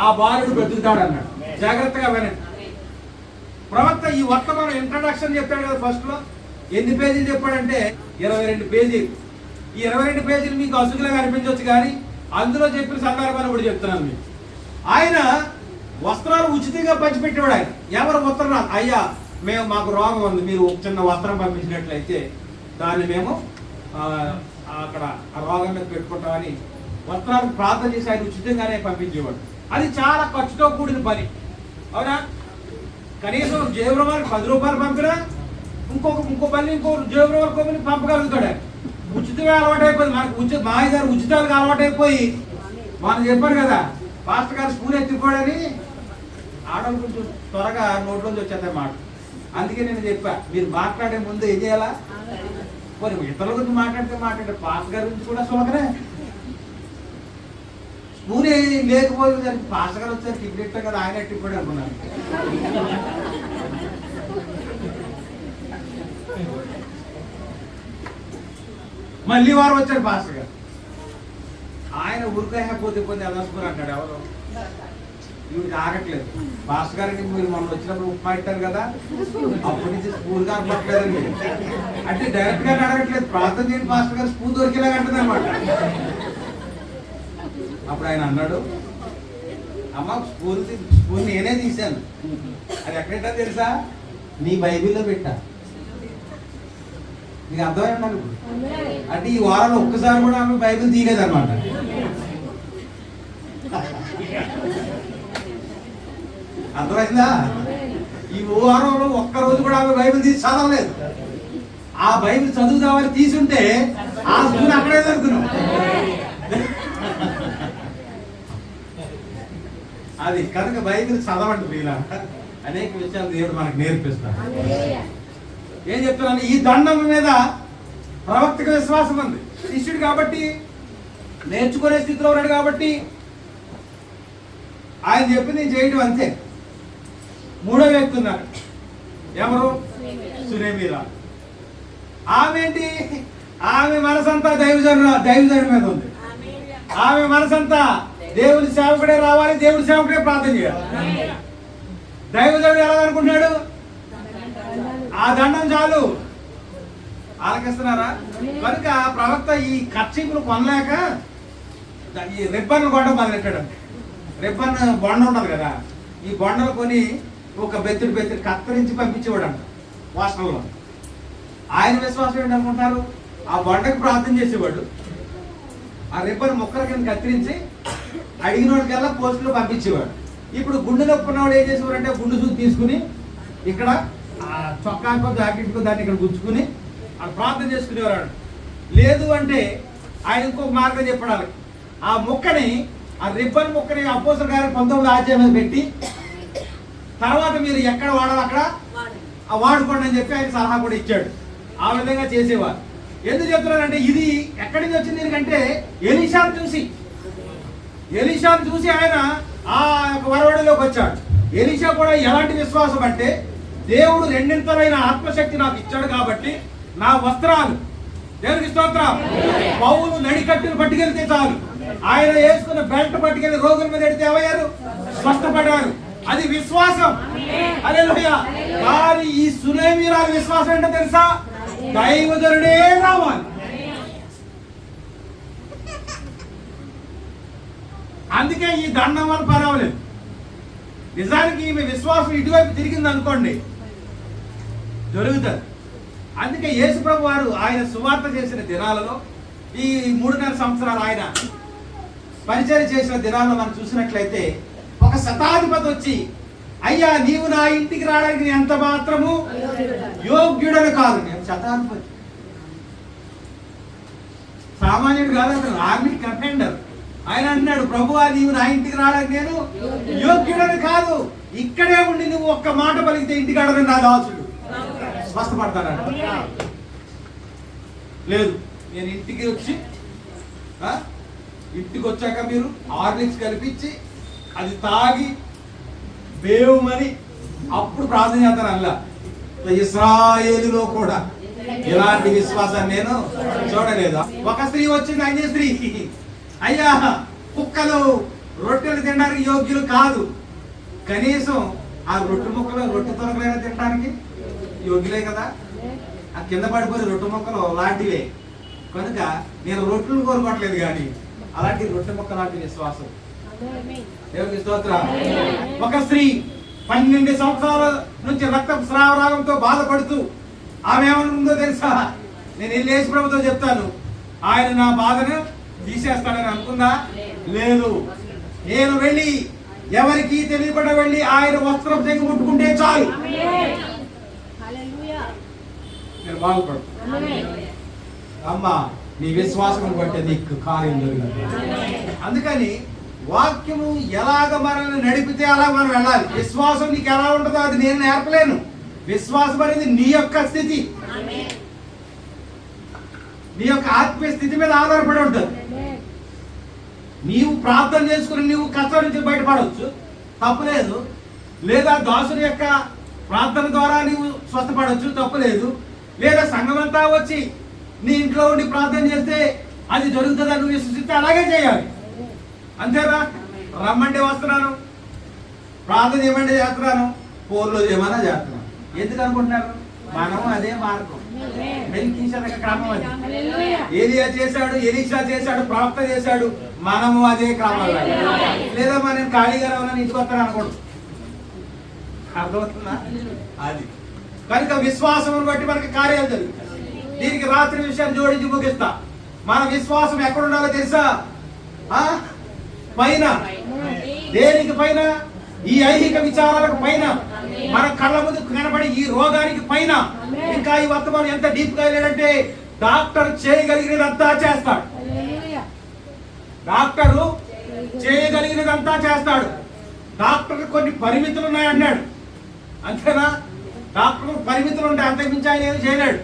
ఆ బాలుడు బ్రతుకుతాడు అన్నాడు. జాగ్రత్తగా వినండి. ప్రవక్త ఈ వర్తమానం ఇంట్రడక్షన్ చెప్పాడు కదా. ఫస్ట్ లో ఎన్ని పేజీలు చెప్పాడంటే 22 పేజీలు. ఈ 22 పేజీలు మీకు అసుగులుగా అనిపించవచ్చు, కానీ అందులో చెప్పిన సందర్భాన్ని కూడా చెప్తున్నాను మీకు. ఆయన వస్త్రాలు ఉచితంగా పంచిపెట్టేవాడు. ఆయన ఎవరు వస్త్రం, అయ్యా మాకు రోగం ఉంది, మీరు చిన్న వస్త్రం పంపించినట్లయితే దాన్ని మేము అక్కడ ఆ రోగం మీద పెట్టుకుంటామని వస్త్రాలు ప్రార్థన చేసి ఆయన ఉచితంగానే పంపించేవాడు. అది చాలా ఖర్చుతో కూడిన పని, అవునా? కనీసం జేబుల వారికి 10 రూపాయలు పంపినా ఇంకో పని జేబుల వరకు పంపగలుగుతాడు. ఉచితమే అలవాటైపోయింది మనకు. మా గారు ఉచితాలకు అలవాటైపోయి మనం చెప్పారు కదా, పాస్టర్ గారు స్కూల్ ఎత్తిపోడని ఆడవాళ్ళు కొంచెం త్వరగా నోట్లోంచి వచ్చేద్దాం మాట. అందుకే నేను చెప్పా, మీరు మాట్లాడే ముందు ఏం చేయాలా, మరి ఇతరుల గురించి మాట్లాడితే పాస్టర్ గారి గురించి కూడా సులకనే. స్కూల్ లేకపోతే దానికి పాస్టర్ గారు వచ్చారు టికెట్ కదా, ఆయన ఎట్టిపోయాడు అనుకున్నాను. మళ్ళీ వారు వచ్చారు పాస్టర్ గారు. ఆయన ఊరికైపోతే పోతే అదస్పూర్ అంటాడు. ఎవరు వీడికి ఆగట్లేదు. పాస్టర్ గారికి మీరు మొన్న వచ్చినప్పుడు ఉప్మా ఇట్టారు కదా, అప్పటి నుంచి స్కూల్ గారు పట్టలేదండి అంటే డైరెక్ట్ గా అడగట్లేదు. ప్రార్థన చేయండి పాస్టర్ గారు, స్కూల్ దొరికేలాగా అంటుంది అనమాట. అప్పుడు ఆయన అన్నాడు, అమ్మ స్కూల్ నేనే తీశాను, అది ఎక్కడెట్టా తెలుసా, నీ బైబిల్లో పెట్టా. నీకు అర్థమై ఉండాలి. అంటే ఈ వారంలో ఒక్కసారి కూడా ఆమె బైబిల్ తీయలేదన్నమాట. అర్థమైందా? ఈ వారంలో ఒక్కరోజు కూడా ఆమె బైబిల్ తీసి చదవలేదు. ఆ బైబిల్ చదువుదామని తీసుంటే ఆ స్కూల్ అక్కడే దొరుకున్నాం. అది కనుక బైబిల్ చదవండి ప్రియులా. అనేక విషయాలు దేవుడు మనకు నేర్పిస్తాడు. ఏం చెప్తున్నాను, ఈ దండం మీద ప్రవక్తకు విశ్వాసం ఉంది. శిష్యుడు కాబట్టి, నేర్చుకునే స్థితిలో ఉన్నాడు కాబట్టి ఆయన చెప్పి నేను చేయడం అంతే. 3వ వ్యక్తి ఉన్నారు. ఎవరు? సునేమిరా. ఆమె ఏంటి, ఆమె మనసంతా దైవజనుడి మీద ఉంది. ఆమె మనసంతా దేవుని సేవకుడే రావాలి, దేవుడి సేవకుడే ప్రార్థన చేయాలి. దైవజనుడు ఎలా అనుకుంటున్నాడు? ఆ దండం చాలు. ఆలకిస్తున్నారా? కనుక ప్రవక్త ఈ కర్చీపులు కొనలేక ఈ రిబ్బన్లు కొనడం మొదలెట్టాడు. రిబ్బన్ బొండ ఉంటుంది కదా, ఈ బొండలు కొని ఒక బెత్తుడు కత్తిరించి పంపించేవాడు అంట వాసనలో. ఆయన విశ్వాసం ఏంటనుకుంటారు? ఆ బొండకి ప్రార్థన చేసేవాడు, ఆ రిబ్బన్ ముక్కల కింద కత్తిరించి అడిగిన వాడికల్లా పోస్టులో పంపించేవాడు. ఇప్పుడు గుండె నొప్పి ఉన్నవాడు ఏం చేసేవాడు అంటే గుండు సూది తీసుకుని ఇక్కడ చొక్కాకో జాకెట్కో దాన్ని ఇక్కడ గుచ్చుకుని ప్రార్థన చేసుకునేవాడు. లేదు అంటే ఆయన ఇంకొక మార్గం చెప్పడాలి. ఆ ముక్కని, ఆ రిబ్బన్ ముక్కని అపోస్తలుల కార్యాలు 19 అధ్యాయం మీద పెట్టి తర్వాత మీరు ఎక్కడ వాడాలి అక్కడ వాడుకోండి అని చెప్పి ఆయన సలహా కూడా ఇచ్చాడు. ఆ విధంగా చేసేవారు. ఎందుకు చెప్తున్నారంటే ఇది ఎక్కడి నుంచి వచ్చింది? ఎందుకంటే ఎలీషాను చూసి ఆయన ఆ యొక్క వరవడిలోకి వచ్చాడు. ఎలీషా కూడా ఎలాంటి విశ్వాసం అంటే, దేవుడు రెండింతలైన ఆత్మశక్తి నాకు ఇచ్చాడు కాబట్టి నా వస్త్రాలు, దేవునికి స్తోత్రం, పౌలు నడికట్టును పట్టుకెళ్తే చాలు, ఆయన వేసుకున్న బెల్ట్ పట్టుకెళ్లి రోగుల మీద ఎడితే ఏమయ్యారు? స్వస్థపడ్డారు. అది విశ్వాసం. హల్లెలూయా. కానీ ఈ సునేమీరాల విశ్వాసం ఏంటో తెలుసా? దైవజనుడే రావాలి. అందుకే ఈ దండం వల్ల పర్వాలేదు. నిజానికి ఈమె విశ్వాసం ఇటువైపు తిరిగింది అనుకోండి, జరుగుతుంది. అందుకే యేసు ప్రభు వారు ఆయన సువార్త చేసిన దినాలలో, ఈ 3.5 సంవత్సరాలు ఆయన పరిచయం చేసిన దినాల్లో మనం చూసినట్లయితే, ఒక శతాధిపతి వచ్చి, అయ్యా నీవు నా ఇంటికి రావడానికి ఎంత మాత్రము యోగ్యుడని కాదు. నేను శతాధిపతి, సామాన్యుడు కాదు, అతను ఆర్మీ కమాండర్. ఆయన అన్నాడు, ప్రభువా నీవు నా ఇంటికి రావడానికి నేను యోగ్యుడని కాదు, ఇక్కడే ఉండి నువ్వు ఒక్క మాట పలికితే ఇంటికాడని నా దాసుడు స్వస్థపడతాడు. లేదు, నేను ఇంటికి వచ్చాక మీరు హార్లిక్స్ కల్పించి అది తాగి బేవుమని అప్పుడు ప్రార్థన చేస్తాను. అలా ఇశ్రాయేలులో కూడా ఇలాంటి విశ్వాసాన్ని నేను చూడలేదు. ఒక స్త్రీ వచ్చింది, అన్య స్త్రీ, అయ్యా కుక్కలు రొట్టెలు తినడానికి యోగ్యులు కాదు, కనీసం ఆ రొట్టె ముక్కలు రొట్టె తొలకలైనా తినడానికి యోగ్యులే కదా, ఆ కింద పడిపోయి రొట్టె ముక్కలు లాంటివే. కనుక నేను రొట్టెలు కోరుకోవట్లేదు, కానీ అలాంటి రొట్టె ముక్క లాంటి విశ్వాసం. దేవునికి స్తోత్రం. ఒక స్త్రీ 12 సంవత్సరాల నుంచి రక్త స్రావరాగంతో బాధపడుతూ ఆమె ఏమనుకుందో తెలుసా? నేను వెళ్ళి యేసు ప్రభుతో చెప్తాను, ఆయన నా బాధను తీసేస్తాడని అనుకుందా? లేదు. నేను వెళ్ళి ఎవరికి తెలియకుండా వెళ్ళి ఆయన వస్త్రం చెంగు ముట్టుకుంటే చాలు, నేను బాగుపడతాను. అమ్మా నీ విశ్వాసం బట్టి నీకు కార్యం జరిగింది. అందుకని వాక్యము ఎలాగ మనల్ని నడిపితే అలా మనం వెళ్ళాలి. విశ్వాసం నీకు ఎలా ఉంటుందో అది నేను నేర్పలేను. విశ్వాసం అనేది నీ యొక్క స్థితి, నీ యొక్క ఆత్మీయ స్థితి మీద ఆధారపడి ఉంటుంది. నీవు ప్రార్థన చేసుకుని నీవు కష్టం నుంచి బయటపడవచ్చు, తప్పులేదు. లేదా దాసుని యొక్క ప్రార్థన ద్వారా నీవు స్వస్థపడవచ్చు, తప్పులేదు. లేదా సంఘమంతా వచ్చి నీ ఇంట్లో ఉండి ప్రార్థన చేస్తే అది జరుగుతుందని నువ్వు విశ్వసిస్తే అలాగే చేయాలి. అంతేనా? రమ్మంటే వస్తున్నాను, ప్రార్థన చేయమంటే చేస్తున్నాను, ఫోన్లో చేయమన్నా చేస్తున్నాను. ఎందుకు అనుకుంటున్నారు? మనం అదే మార్గం, మెల్కీషెదెకు క్రమం అది. ఏలియా చేశాడు, ఎలీషా చేశాడు, ప్రవక్త చేశాడు, మనము అదే క్రమంలో. లేదా మనం ఖాళీగానే ఉన్నాను ఇంటికి వస్తాను అనుకోండి, అర్థమవుతుందా? అది కనుక విశ్వాసం బట్టి మనకి కార్యాలు జరుగుతాయి. దీనికి రాత్రి విషయాన్ని జోడించి ముగిస్తా. మన విశ్వాసం ఎక్కడ ఉండాలో తెలుసా? పైన. దేనికి పైన? ఈ ఐహిక విచారాలకు పైన, మన కళ్ళ ముందు కనబడి ఈ రోగానికి పైన. ఇంకా ఈ వర్తమానం ఎంత డీప్ గా వెళ్ళాడంటే, డాక్టర్ చేయగలిగినదంతా చేస్తాడు. డాక్టరు చేయగలిగినదంతా చేస్తాడు. డాక్టర్ కొన్ని పరిమితులు ఉన్నాయన్నాడు, అంతేనా? డాక్టర్ పరిమితులు ఉంటాయి, అంతకుమించి ఆయన ఏమి చేయలేడు.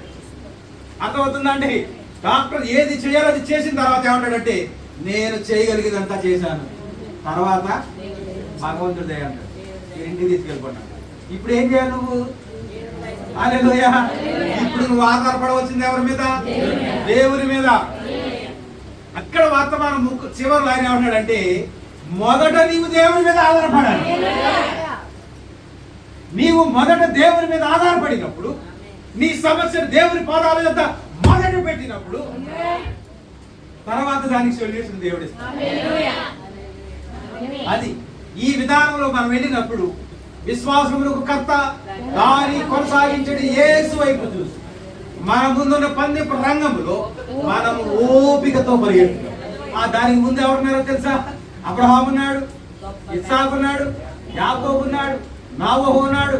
అర్థమవుతుందండి? డాక్టర్ ఏది చేయాలో అది చేసిన తర్వాత ఏమంటాడంటే, నేను చేయగలిగేదంతా చేశాను, తర్వాత భగవంతుడు దయ అంటాడు, ఇంటికి తీసుకెళ్ళిపోతాడు. ఇప్పుడు ఏం చేయాలి నువ్వు? హల్లెలూయా. ఇప్పుడు నువ్వు ఆధారపడవలసింది ఎవరి మీద? దేవుని మీద. అక్కడ వర్తమానం చివరిలో ఆయన ఏమన్నాడంటే, మొదట నీవు దేవుని మీద ఆధారపడాలి. నీవు మొదట దేవుని మీద ఆధారపడినప్పుడు, నీ సమస్యను దేవుని పాదాల యొద్ద మొదట పెట్టినప్పుడు, తర్వాత దానికి సొల్యూషన్ దేవుడు ఇస్తాడు. అది ఈ విధానంలో మనం వెళ్ళినప్పుడు విశ్వాసములకు కర్త దాని కొనసాగించడం యేసు వైపు చూసి మన ముందున్న పందెపు రంగంలో మనము ఓపికతో పరిగెత్తాం. దానికి ముందు ఎవరున్నారో తెలుసా? అబ్రహాము ఉన్నాడు, ఇస్సాకు ఉన్నాడు, యాకోబు ఉన్నాడు, నోవహు ఉన్నాడు,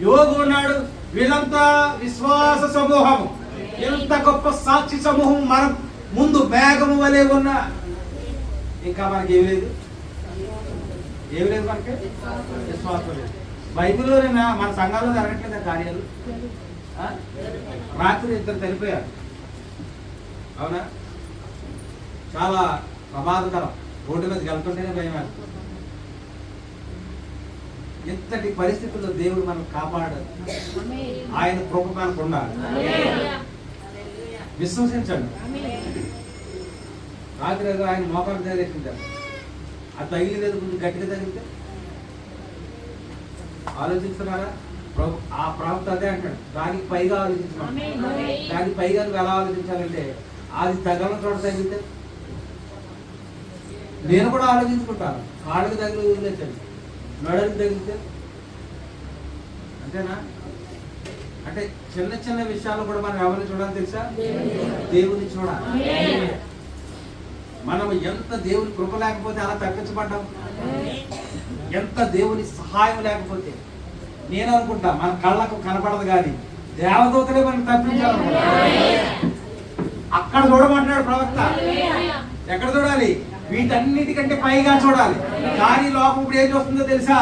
యోబు ఉన్నాడు. వీళ్ళంతా విశ్వాస సమూహము. ఎంత గొప్ప సాక్షి సమూహం మనం ముందు మేఘము వలె ఉన్నా. ఇంకా మనకి ఏమి లేదు, ఏమి లేదు, మనకి విశ్వాసం లేదు. బైబిల్లోనేనా మన సంఘాల్లో జరగట్లేదు కార్యాలు. రాత్రి ఇద్దరు చనిపోయారు, అవునా? చాలా ప్రమాదకరం. రోడ్డు మీదకి వెళ్తుంటేనే భయం వేస్తుంది. ఎంతటి పరిస్థితుల్లో దేవుడు మనం కాపాడాలి. ఆయన కృప మనకు ఉండాలి. విశ్వసించండి. రాత్రి ఆయన మోకాలు తగిలించారు. అది తగిలిలేదు, ముందు గట్టిగా తగిలితే ఆలోచిస్తున్నారా? ఆ ప్రభుత్వం అదే అంటాడు, దానికి పైగా ఆలోచించాలి. దానికి పైగా నువ్వు ఎలా ఆలోచించాలంటే, అది తగల చోట తగిలితే నేను కూడా ఆలోచించుకుంటాను. కాళ్ళకి తగిలి వదిలేసాడు, మెడకి తగిలితే అంతేనా? అంటే చిన్న చిన్న విషయాలు కూడా మనం ఎవరిని చూడాలి తెలుసా? దేవుని చూడాలి. మనం ఎంత దేవుని కృప లేకపోతే అలా తగ్గించబడ్డాం, ఎంత దేవుని సహాయం లేకపోతే. నేను అనుకుంటా మన కళ్ళకు కనపడదు కానీ దేవదూతలే మనం తప్పించాలనుకుంటా. అక్కడ చూడమంటున్నాడు ప్రవక్త. ఎక్కడ చూడాలి? వీటన్నిటికంటే పైగా చూడాలి. కానీ లోకం ఇప్పుడు ఏం చూస్తుందో తెలుసా?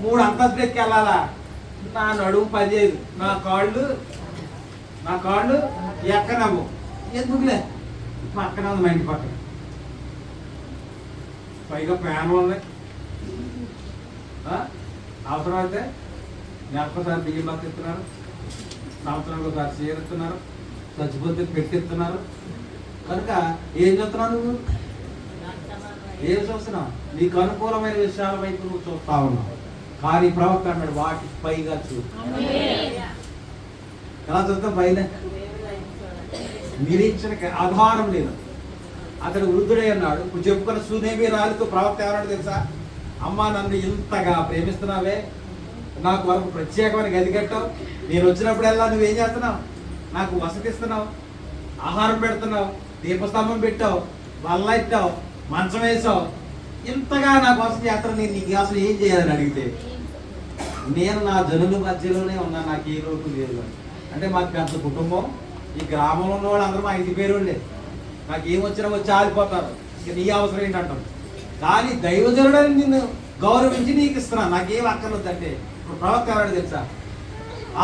3 అంతస్తులు ఎక్కి వెళ్ళాలా? నా నడుము పనిచేయదు, నా కాళ్ళు ఎక్కనవు. ఎందుకులే, పక్కన ఉంది, మా ఇంటి పక్కన. పైగా ఫ్యాన్లు ఉన్నాయి. అవసరం అయితే నెలకొకసారి బియ్యం బతిస్తున్నారు, సంవత్సరానికి ఒకసారి చేరుతున్నారు, చచ్చిపోతే పెట్టిస్తున్నారు. కనుక ఏం చెప్తున్నావు నువ్వు? ఏం చూస్తున్నావు? నీకు అనుకూలమైన విషయాల వైపు నువ్వు చూస్తా ఉన్నావు. కానీ ప్రవక్త అన్నాడు, వాటి పైగా చూడు. ఎలా చూస్తాం? పైన నిరీక్షణకి ఆధారం లేదు. అతడు వృద్ధుడే అన్నాడు. ఇప్పుడు చెప్పుకున్న సునేమి రాలితో ప్రవక్త ఎవరన్నాడు తెలుసా? అమ్మా, నన్ను ఇంతగా ప్రేమిస్తున్నావే, నాకు వరకు ప్రత్యేకమైన గది కట్టావు, నేను వచ్చినప్పుడల్లా నువ్వేం చేస్తున్నావు? నాకు వసతి ఇస్తున్నావు, ఆహారం పెడుతున్నావు, దీపస్తంభం పెట్టావు, వల్ల ఇచ్చావు, మంచం వేసావు, ఇంతగా నాకు వసతి చేస్తాను, నేను నీకు అసలు ఏం చేయాలని అడిగితే, నేను నా జనుల మధ్యలోనే ఉన్నా, నాకు ఏ లోటు లేదు. అంటే మాకు పెద్ద కుటుంబం, ఈ గ్రామంలో ఉన్న వాళ్ళు అందరూ మా ఇంటి పేరు వాళ్ళే, నాకు ఏమొచ్చినా వచ్చి ఆగిపోతారు, ఇక నీ అవసరం ఏంటంటారు. కానీ దైవజనుడని నిన్ను గౌరవించి నీకు ఇస్తున్నా, నాకేం అక్కర్లేదు. అంటే ఇప్పుడు ప్రవక్త ఎవరు తెలుసా?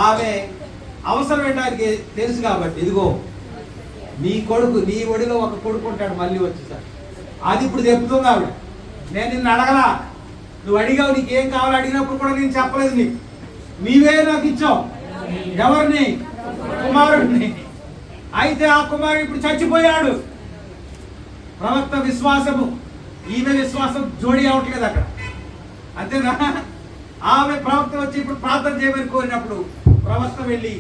ఆమె అవసరం ఏంటానికి తెలుసు కాబట్టి, ఇదిగో నీ కొడుకు, నీ ఒడిలో ఒక కొడుకు ఉంటాడు మళ్ళీ వచ్చేసారి. అది ఇప్పుడు చెప్తుంది ఆవిడ. నేను నిన్ను అడగలా, నువ్వు అడిగావు, నీకేం కావాలో అడిగినప్పుడు కూడా నేను చెప్పలేదు నీకు. నీవే నాకు ఇచ్చావు. ఎవరిని? కుమారుడిని. అయితే ఆ కుమారుడు ఇప్పుడు చచ్చిపోయాడు. ప్రవక్త విశ్వాసము, ఈమె విశ్వాసం జోడి అవట్లేదు అక్కడ, అంతేనా? ఆమె ప్రవక్త వచ్చి ఇప్పుడు ప్రార్థన చేయమని కోరినప్పుడు ప్రవక్త వెళ్ళి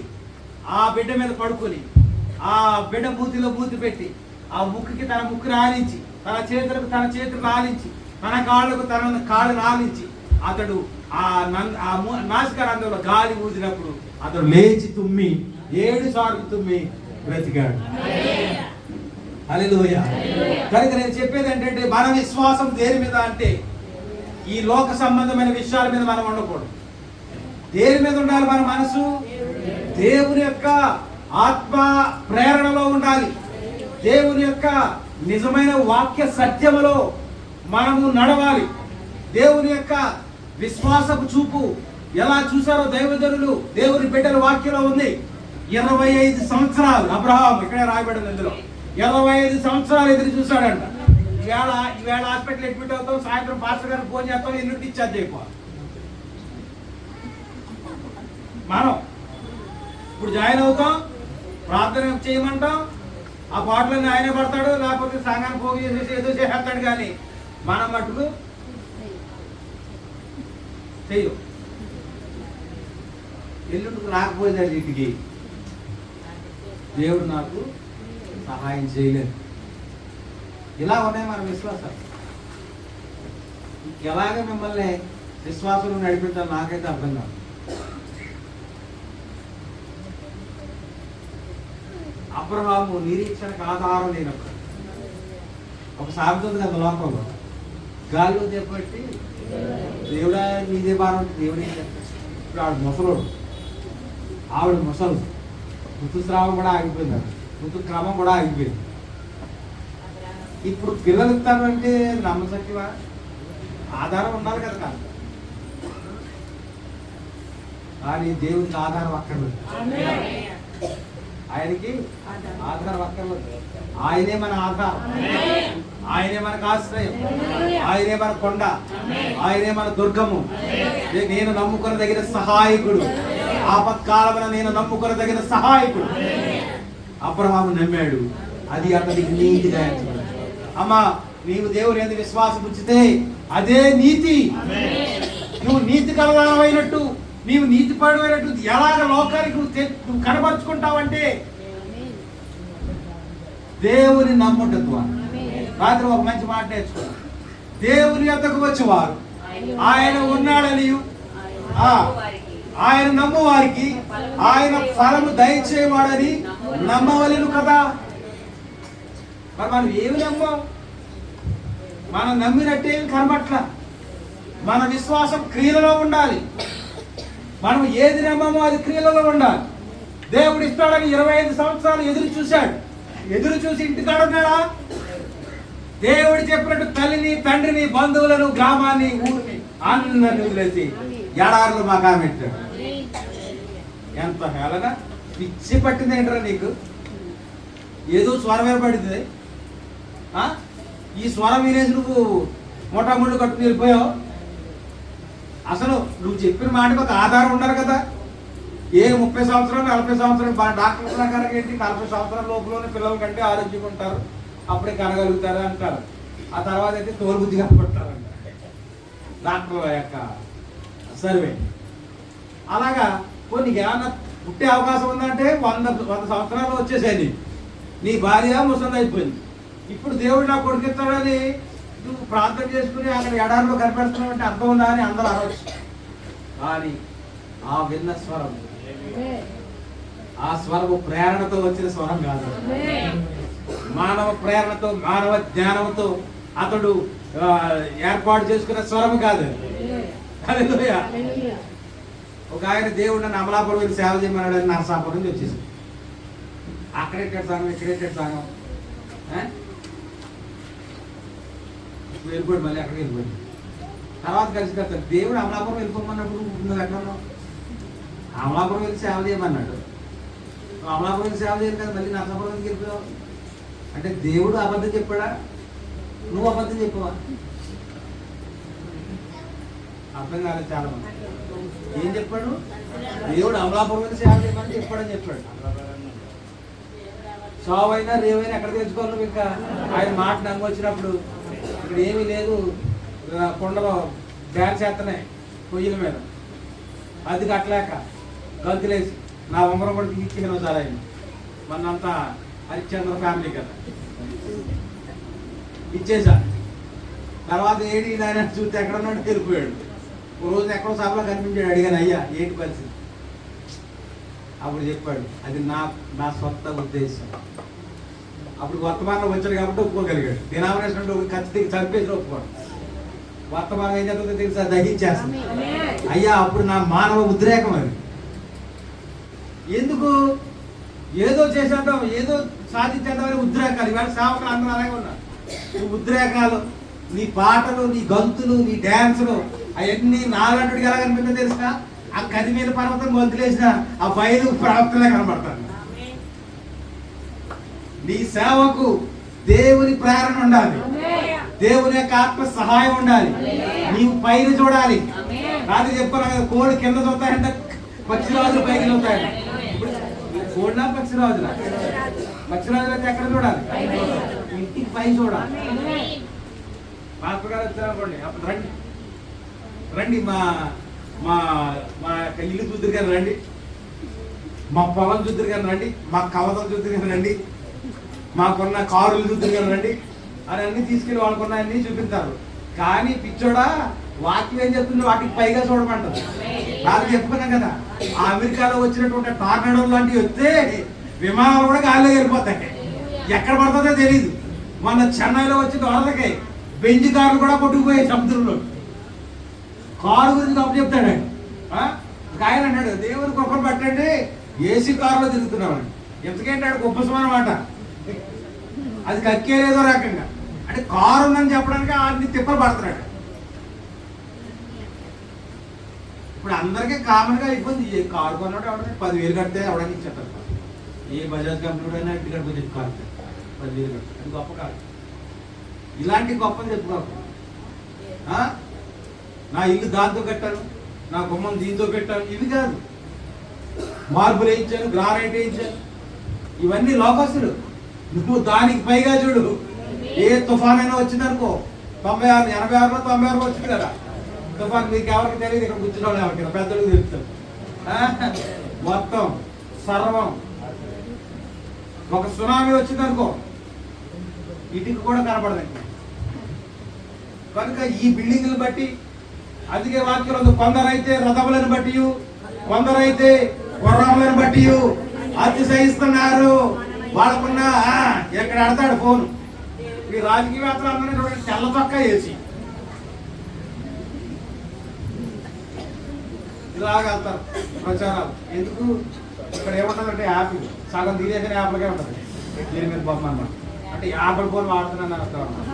ఆ బిడ్డ మీద పడుకొని, ఆ బిడ్డ మూతిలో మూతి పెట్టి, ఆ ముక్కుకి తన ముక్కు రాలించి, తన చేతులకు తన చేతులు రాలించి, తన కాళ్ళకు తన కాళ్ళు రాలించి, అతడు ఆ నాసికారంధ్రంలో గాలి ఊదినప్పుడు అతడు లేచి తుమ్మి 7 సార్లు తుమ్మి బ్రతికాడు. హల్లెలూయా. కనుక నేను చెప్పేది ఏంటంటే, మన విశ్వాసం దేని మీద అంటే, ఈ లోక సంబంధమైన విషయాల మీద మనం ఉండకూడదు. దేని మీద ఉండాలి మన మనసు? దేవుని యొక్క ఆత్మ ప్రేరణలో ఉండాలి. దేవుని యొక్క నిజమైన వాక్య సత్యములో మనము నడవాలి. దేవుని యొక్క విశ్వాసపు చూపు ఎలా చూసారో దైవజనులు, దేవుని బిడ్డల వాక్యంలో ఉంది. 25 సంవత్సరాలు అబ్రహాం, ఇక్కడే రాయబడింది ఇందులో, 25 సంవత్సరాలు ఎదురు చూశాడంట. ఈవేళ హాస్పిటల్ అడ్మిట్ అవుతాం, సాయంత్రం పాస్టర్ గారికి ఫోన్ చేస్తాం, ఎన్నింటి డిశ్చార్జ్ అయిపోవాలి. మనం ఇప్పుడు జాయిన్ అవుతాం, ప్రార్థన చేయమంటాం, ఆ పాటలన్నీ ఆయనే పడతాడు, లేకపోతే సంఘాన్ని పోగి చేసేసి ఏదో చేసేస్తాడు. కానీ మనం మటుకు చెయ్యం. ఎల్లుండికి రాకపోయేదాడు ఇంటికి, దేవుడు నాకు సహాయం చేయలేదు. ఇలా ఉన్నాయి మన విశ్వాసాలు. ఎలాగ మిమ్మల్ని విశ్వాసం నడిపించాలి నాకైతే అర్థం కాదు. అబ్రహాము నిరీక్షణకు ఆధారం లేనప్పుడు ఒక సామెత ఉంది కదా లోకంలో, గాల్లో చెప్పబట్టి దేవుడా నీదే భారం, దేవుడే చెప్తాడు. ఇప్పుడు ఆవిడ ముసలోడు, ఆవిడ ముసలు, ఋతుస్రావం కూడా ఆగిపోయింది, ఋతుక్రమం కూడా ఆగిపోయింది. ఇప్పుడు పిల్లలు ఇస్తానంటే నమ్మశక్తివా? ఆధారం ఉండాలి కదా. కాదు, కానీ దేవునికి ఆధారం అక్కర్లేదు, ఆయనకి ఆధారం అక్కర్లేదు. ఆయనే మన ఆధారం, ఆయనే మనకు ఆశ్రయం, ఆయనే మన కొండ, ఆయనే మన దుర్గము. నేను నమ్ముకొనదగిన సహాయకుడు, ఆపత్కాలమున నేను నమ్ముకొనదగిన సహాయకుడు. అబ్రహాము నమ్మాడు, అది అతనికి నీతిగా ఎంచబడింది. అమ్మా, నీవు దేవుని యందు విశ్వాసం ఉంచితే అదే నీతి. నువ్వు నీతి కలవాడమైనట్టు, నీవు నీతి పడమైనట్టు ఎలాగ లోకానికి నువ్వు కనబరుచుకుంటావంటే దేవుని నమ్ముట ద్వారా. రాత్రి ఒక మంచి మాట నేర్చుకున్నాం. దేవుని యొద్దకు వచ్చేవారు ఆయన ఉన్నాడని, ఆయన నమ్మువారికి ఆయన ఫలము దయచేవాడని నమ్మవలెను కదా. మరి మనం ఏమి నమ్మం? మనం నమ్మినట్టేమి కనబట్ల. మన విశ్వాసం క్రియలలో ఉండాలి. మనం ఏది నమ్మమో అది క్రియలలో ఉండాలి. దేవుడు ఇస్తాడని 25 సంవత్సరాలు ఎదురు చూశాడు. ఎదురు చూసి ఇంటికాడ ఉన్నాడా? దేవుడు చెప్పినట్టు తల్లిని, తండ్రిని, బంధువులను, గ్రామాన్ని, ఊరిని అందరిని వదిలేసి ఎడారులు మకామెట్టాడు. ఎంత హేళన! పిచ్చి పట్టింది ఏంటరా నీకు? ఏదో స్వరం ఏర్పడింది, ఈ స్వరం వినేసి నువ్వు మొట్టమొదటి కట్టుకుని వెళ్ళిపోయావు. అసలు నువ్వు చెప్పిన మాటకు ఒక ఆధారం ఉండాలి కదా. ఏ 30 సంవత్సరాలు 40 సంవత్సరాలు డాక్టర్ ప్రకారం ఏంటి, 40 సంవత్సరాల లోపలనే పిల్లల కంటే ఆరోగ్యంగా ఉంటారు, అప్పుడే కనగలుగుతారు అంటారు. ఆ తర్వాత అయితే తోలుబుద్ధిగా పడతారంట డాక్టర్ల యొక్క సర్వే. అలాగా నీకు ఏమన్నా పుట్టే అవకాశం ఉందంటే 100 సంవత్సరాలు వచ్చేసేది. నీ భార్య ముసలి అయిపోయింది. ఇప్పుడు దేవుడు నా కొడుకుతాడని నువ్వు ప్రార్థన చేసుకుని అక్కడ ఎడారిలో కనిపెడుతున్నావు అంటే అర్థం ఉందా అని అందరూ అనవచ్చు. కానీ ఆ విన్న స్వరం, ఆ స్వరము ప్రేరణతో వచ్చిన స్వరం కాదు. మానవ ప్రేరణతో, మానవ జ్ఞానంతో అతడు ఏర్పాటు చేసుకున్న స్వరం కాదు. హల్లెలూయా. ఒక ఆయన దేవుడు నన్ను అమలాపురం వెళ్ళి సేవ చేయమన్నాడని నరసాపురం నుంచి వచ్చేసి అక్కడెక్కడ సంఘం, ఇక్కడెక్కడ సంఘం వెళ్ళిపోయాడు. మళ్ళీ అక్కడికి వెళ్ళిపోయాడు. తర్వాత కలిసి కడతాడు. దేవుడు అమలాపురం వెళ్ళిపోమన్నప్పుడు నువ్వు ఎక్కడ ఉన్నావు? అమలాపురం వెళ్ళి సేవ చేయమన్నాడు, అమలాపురం వెళ్ళి సేవ చేయరు కదా, మళ్ళీ నరసాపురం వెళ్ళి వెళ్ళిపోయావు అంటే దేవుడు అబద్ధం చెప్పాడా? నువ్వు అబద్ధం చెప్పవా? అర్థం కాలేదు చాలా మంది. ఏం చెప్పాడు? దేవుడు అమలాపురం వెళ్ళి సేవ చేయమని చెప్పాడని చెప్పాడు. సావైనా రేవైనా ఎక్కడ తెచ్చుకోవాలి నువ్వు? ఇంకా ఆయన మాట నమ్మి వచ్చినప్పుడు ఇక్కడ ఏమీ లేదు, కొండలో డ్యాన్స్ చేస్తున్నాయి పొయ్యిల మీద, అది కట్టలేక గంతులేసి నా ఉంగరం కూడా ఇచ్చేసాను సార్. ఆయన మనంతా హరిశ్చంద్ర ఫ్యామిలీ కదా, ఇచ్చేసా. తర్వాత ఏడి ఆయన చూస్తే ఎక్కడన్నాడు వెళ్ళిపోయాడు. ఓ రోజు ఎక్కడో సభలో కనిపించాడు. అడిగాను, అయ్యా ఏంటి పరిస్థితి? అప్పుడు చెప్పాడు, అది నా సొంత ఉద్దేశం. అప్పుడు వర్తమానం వచ్చాడు కాబట్టి ఒప్పుకోగలిగాడు. డినామినేషన్ అంటే ఖచ్చితంగా చంపేసి ఒప్పుకోడు. వర్తమానం ఏం చేస్తుందో తెలుసా? దహించేస్తుంది. అయ్యా అప్పుడు నా మానవ ఉద్రేకం అది. ఎందుకు? ఏదో చేసేద్దాం, ఏదో సాధించేద్దామని ఉద్రేకాలు. ఇవాళ సేవకులు అందరూ అలాగే ఉన్నారు. నీ ఉద్రేకాలు, నీ పాటలు, నీ గంతులు, నీ డ్యాన్సులు అవన్నీ నాలంటుడికి ఎలా కనిపిస్తుందో తెలుసా? ఆ కది మీద పర్వతం గొంతులేసిన ఆ బయలు ప్రాప్తలే కనబడతాను. నీ సేవకు దేవుని ప్రేరణ ఉండాలి, దేవుని యొక్క ఆత్మ సహాయం ఉండాలి. నీవు పైన చూడాలి. రాత్రి చెప్పాను, కోడి కింద చూస్తాయంటే పక్షిరాజులు పైకి చూస్తాయంట. కోళ్ళ పక్షిరాజులా? పక్షిరాజులు అయితే ఎక్కడ చూడాలి? ఇంటికి పై చూడాలి. మాస్టర్ గారు వచ్చారనుకోండి, అప్పుడు రండి రండి మా మా మా ఇల్లు చూద్దరు కానీ రండి, మా పొలం చూద్దరు కానీ రండి, మా కవతం చూద్దరు కానీ రండి, మాకున్న కారులు చూద్దరు కానీ రండి అని అన్ని తీసుకెళ్ళి వాళ్ళకున్న అన్ని చూపిస్తారు. కానీ పిచ్చోడా వాక్యం ఏం చెప్తుంది? వాటికి పైగా చూడమంటారు. నాకు చెప్పుకున్నాం కదా, ఆ అమెరికాలో వచ్చినటువంటి టార్నాడో లాంటివి వస్తే విమానాలు కూడా గాలిలో వెళ్ళిపోతాయి, ఎక్కడ పడుతుందో తెలియదు. మన చెన్నైలో వచ్చిన వరదకి బెంజ్ కార్లు కూడా కొట్టుకుపోయాయి సముద్రంలో. కారు గురించి అప్పు చెప్తాడు ఆయన అన్నాడు, దేవుని గొప్పలు పట్టండి, ఏసీ కారులో తిరుగుతున్నామండి. ఎంతకేంటాడు గొప్ప సమానమాట, అది కక్కేలేదో రకంగా. అంటే కారు ఉందని చెప్పడానికి అన్ని తిప్పలు పడుతున్నాడు. ఇప్పుడు అందరికీ కామన్గా ఇబ్బంది, కారు కొన్నాడు ఎవరైనా 10,000 కడితే ఎవడానికి ఇచ్చేస్తారు. ఏ బజాజ్ కంపెనీ అయినా ఇంటి కడిపోతే కారు 10,000 కడితే అది గొప్ప కాదు. ఇలాంటి గొప్పలు చెప్పుకోకు. నా ఇల్లు దాంతో కట్టాను, నా గుమ్మం దీంతో పెట్టాను, ఇవి కాదు. మార్బుల్ వేయించాను, గ్రానైట్ వేయించాను, ఇవన్నీ లోకస్తులు. నువ్వు దానికి పైగా చూడు. ఏ తుఫాన్ అయినా వచ్చిందనుకో, 96, 86, 96 వచ్చింది కదా తుఫాన్. మీకు ఎవరికి తెలియదు, ఇక్కడ కూర్చున్న వాళ్ళు ఎవరికి పెద్దలకు తెలుస్తారు. మొత్తం సర్వం. ఒక సునామీ వచ్చిందనుకో, ఇటుకు కూడా కనపడదండి. కనుక ఈ బిల్డింగ్లు బట్టి, అందుకే వాక్యంలో కొందరైతే రథములను బట్టి, కొందరైతే గుర్రములను బట్టి అతిశయిస్తున్నారు. వాళ్ళకున్న ఎక్కడ ఆడతాడు ఫోన్. ఈ రాజకీయవేత్తలు అందరూ చూడండి, తెల్ల చొక్కా వేసి ఇలాగలుగుతారు ప్రచారాలు. ఎందుకు? ఇక్కడ ఏముంటుందంటే యాపిల్ సగం తీరేసిన యాపిల్కే ఉంటుంది, దీని మీద బొమ్మ అన్నమాట. అంటే యాపిల్ ఫోన్ వాడుతున్నాను అర్థం అన్నమాట.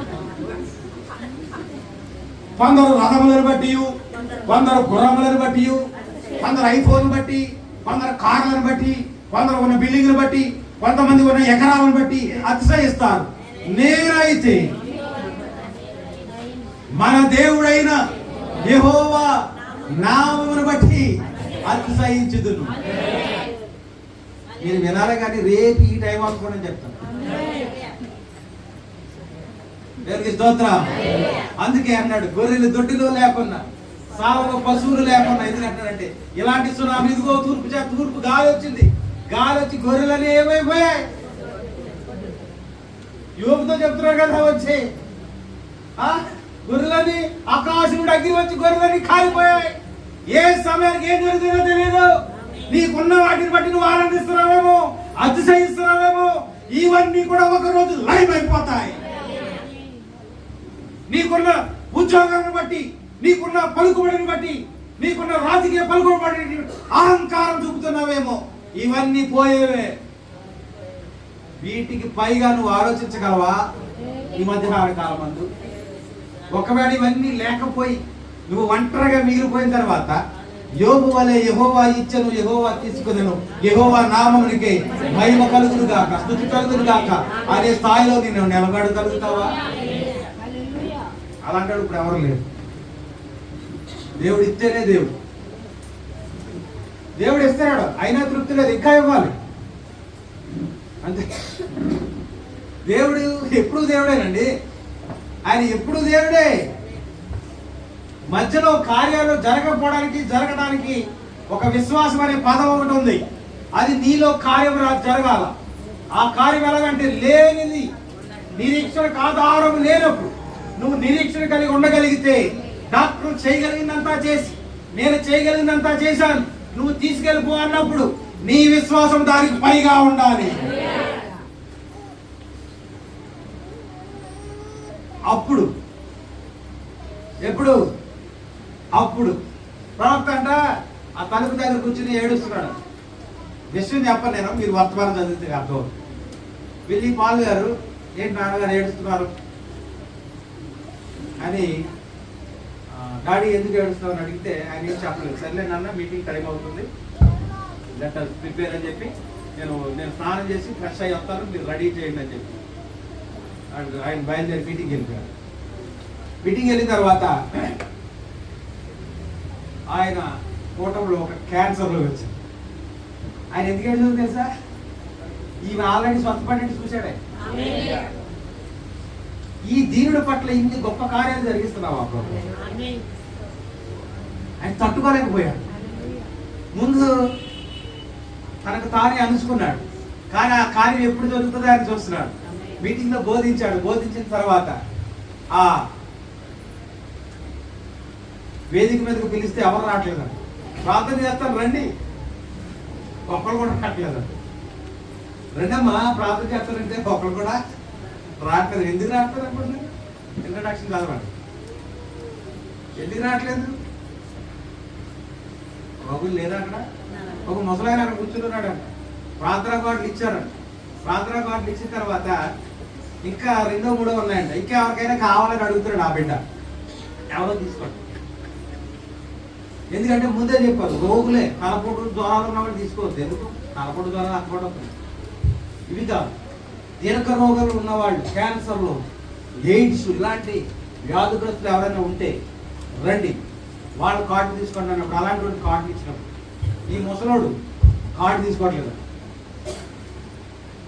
కొందరు రథములను బట్టి, కొందరు గుర్రములను బట్టి, కొందరు ఐఫోన్ బట్టి, కొందరు కార్లను బట్టి, కొందరు ఉన్న బిల్డింగ్లను బట్టి, కొంతమంది ఉన్న ఎకరాలను బట్టి అతిశయిస్తారు. నేనైతే మన దేవుడైన యెహోవా నామమును బట్టి అతిశయించుదును. మీరు వినాలి కానీ రేపు ఈ టైం అనుకోండి చెప్తాను. దేవునికి స్తోత్రం. అందుకే అన్నాడు, గొర్రెలు దొడ్డిలో లేకున్నా, సావలో పశువులు లేకున్నా. ఎందుకంటాడంటే ఇలాంటి సునామీ, ఇదిగో తూర్పు గాలి వచ్చింది, గాలి వచ్చి గొర్రెలని ఏమైపోయాయి. యోగుతో చెప్తున్నారు కదా, వచ్చి గొర్రెలని ఆకాశం నుండి అగ్ని వచ్చి గొర్రెలని కాలిపోయాయి. ఏ సమయానికి ఏం జరుగుతుందో తెలియదు. నీకున్న వాటిని బట్టి నువ్వు ఆనందిస్తున్నావేమో, అతిశయిస్తున్నావేమో, ఇవన్నీ కూడా ఒక రోజు లైవ్ అయిపోతాయి. నీకున్న ఉద్యోగాన్ని బట్టి, నీకున్న పలుకుబడిని బట్టి, నీకున్న రాజకీయ పలుకుబడి అహంకారం చూపుతున్నావేమో, ఇవన్నీ పోయేవే. వీటికి పైగా నువ్వు ఆలోచించగలవా ఈ మధ్యాహ్న కాలం మందు? ఒకవేళ ఇవన్నీ లేకపోయి నువ్వు ఒంటరిగా మిగిలిపోయిన తర్వాత, యోబు వలె యెహోవా ఇచ్చెను, యెహోవా తీసుకునెను, యెహోవా నామమునికే మహిమ కలుగును గాక, స్తుతి కలుగును గాక అనే స్థాయిలో నేను నిలబడగలుగుతావా? అలాంటాడు ఇప్పుడు ఎవరు లేరు. దేవుడు ఇస్తేనే దేవుడు. దేవుడు ఇస్తున్నాడు, అయినా తృప్తి లేదు, ఇంకా ఇవ్వాలి అంతే. దేవుడు ఎప్పుడు దేవుడేనండి, ఆయన ఎప్పుడు దేవుడే. మధ్యలో కార్యాలు జరగకపోవడానికి, జరగడానికి ఒక విశ్వాసం అనే పదం ఒకటి ఉంది. అది నీలో కార్యం జరగాల. ఆ కార్యం ఎలాగంటే, లేనిది నిరీక్షణకు ఆధారం లేనప్పుడు నువ్వు నిరీక్షణ కలిగి ఉండగలిగితే, డాక్టర్ చేయగలిగిందంతా చేసి, నేను చేయగలిగిందంతా చేశాను, నువ్వు తీసుకెళ్ళిపో అన్నప్పుడు నీ విశ్వాసం దానికి పైగా ఉండాలి. అప్పుడు ఎప్పుడు? అప్పుడు ప్రవక్త అంట ఆ తలుపు దగ్గర కూర్చుని ఏడుస్తున్నాడు. విషయం చెప్పను నేను, మీరు వర్తమానం చదివితే అర్థం. వెళ్ళి పాల్ గారు, ఏంటి నాన్నగారు ఏడుస్తున్నారు అని, డాడీ ఎందుకు ఏడుస్తామని అడిగితే ఆయన ఏం చెప్పలేదు. సర్లే నాన్న, మీటింగ్ టైం అవుతుంది, లెటర్ ప్రిపేర్ అని చెప్పి, నేను స్నానం చేసి ఫ్రెష్ అయ్యి వస్తాను, మీరు రెడీ చేయండి అని చెప్పి ఆయన బయలుదేరి మీటింగ్ వెళ్ళిపోయాడు. మీటింగ్ వెళ్ళిన తర్వాత ఆయన కూటమిలో ఒక క్యాన్సర్లో వచ్చింది. ఆయన ఎందుకు ఏడుస్తుంది తెలుసా? ఈమె ఆల్రెడీ స్వస్థపడి చూశాడే. ఈ దీనుడి పట్ల ఇన్ని గొప్ప కార్యాలు జరిగిస్తున్నావు ఆ ప్రభు. ఆయన తట్టుకోలేకపోయాడు. ముందు తనకు తానే అనుకున్నాడు, కానీ ఆ కార్యం ఎప్పుడు జరుగుతుందో ఆయన చూస్తున్నాడు. మీటింగ్ లో బోధించాడు. బోధించిన తర్వాత ఆ వేదిక మీదకు పిలిస్తే ఎవరు రావట్లేదంట. ప్రార్థన చేస్తాను రండి, ఒక్కరు కూడా రావట్లేదంట. రెండమ్మా ప్రార్థన చేస్తారంటే ఒక్కరు కూడా రావట్లేదు. ఎందుకు రావట్లేదు అనుకోండి, ఇంట్రడక్షన్ చదవండి. ఎందుకు రావట్లేదు? ప్రభులు లేదా అక్కడ? ఒక ముసలాయన అక్కడ కూర్చున్నాడు అంట. ప్రార్థనా కార్డులు ఇచ్చారంట. ప్రార్థనా కార్డులు ఇచ్చిన తర్వాత ఇంకా 2, 3 ఉన్నాయంట. ఇంకా ఎవరికైనా కావాలని అడుగుతున్నాడు ఆ బిడ్డ. ఎవరో తీసుకోండి. ఎందుకంటే ముందే చెప్పారు, రోగులే, తలపోటు జ్వరాలు ఉన్నవాళ్ళు తీసుకోవద్దు. ఎందుకు? తలపోటు జ్వరాలు అక్కడవుతుంది. ఇవి కాదు, దీర్ఘ రోగాలు ఉన్నవాళ్ళు, క్యాన్సర్లు, ఎయిడ్స్ ఇలాంటి వ్యాధిగ్రస్తులు ఎవరైనా ఉంటే రండి, వాళ్ళు కార్డు తీసుకోండి అన్నప్పుడు అలాంటి కార్డు ఇచ్చినప్పుడు ఈ ముసలోడు కార్డు తీసుకోవట్లేదు.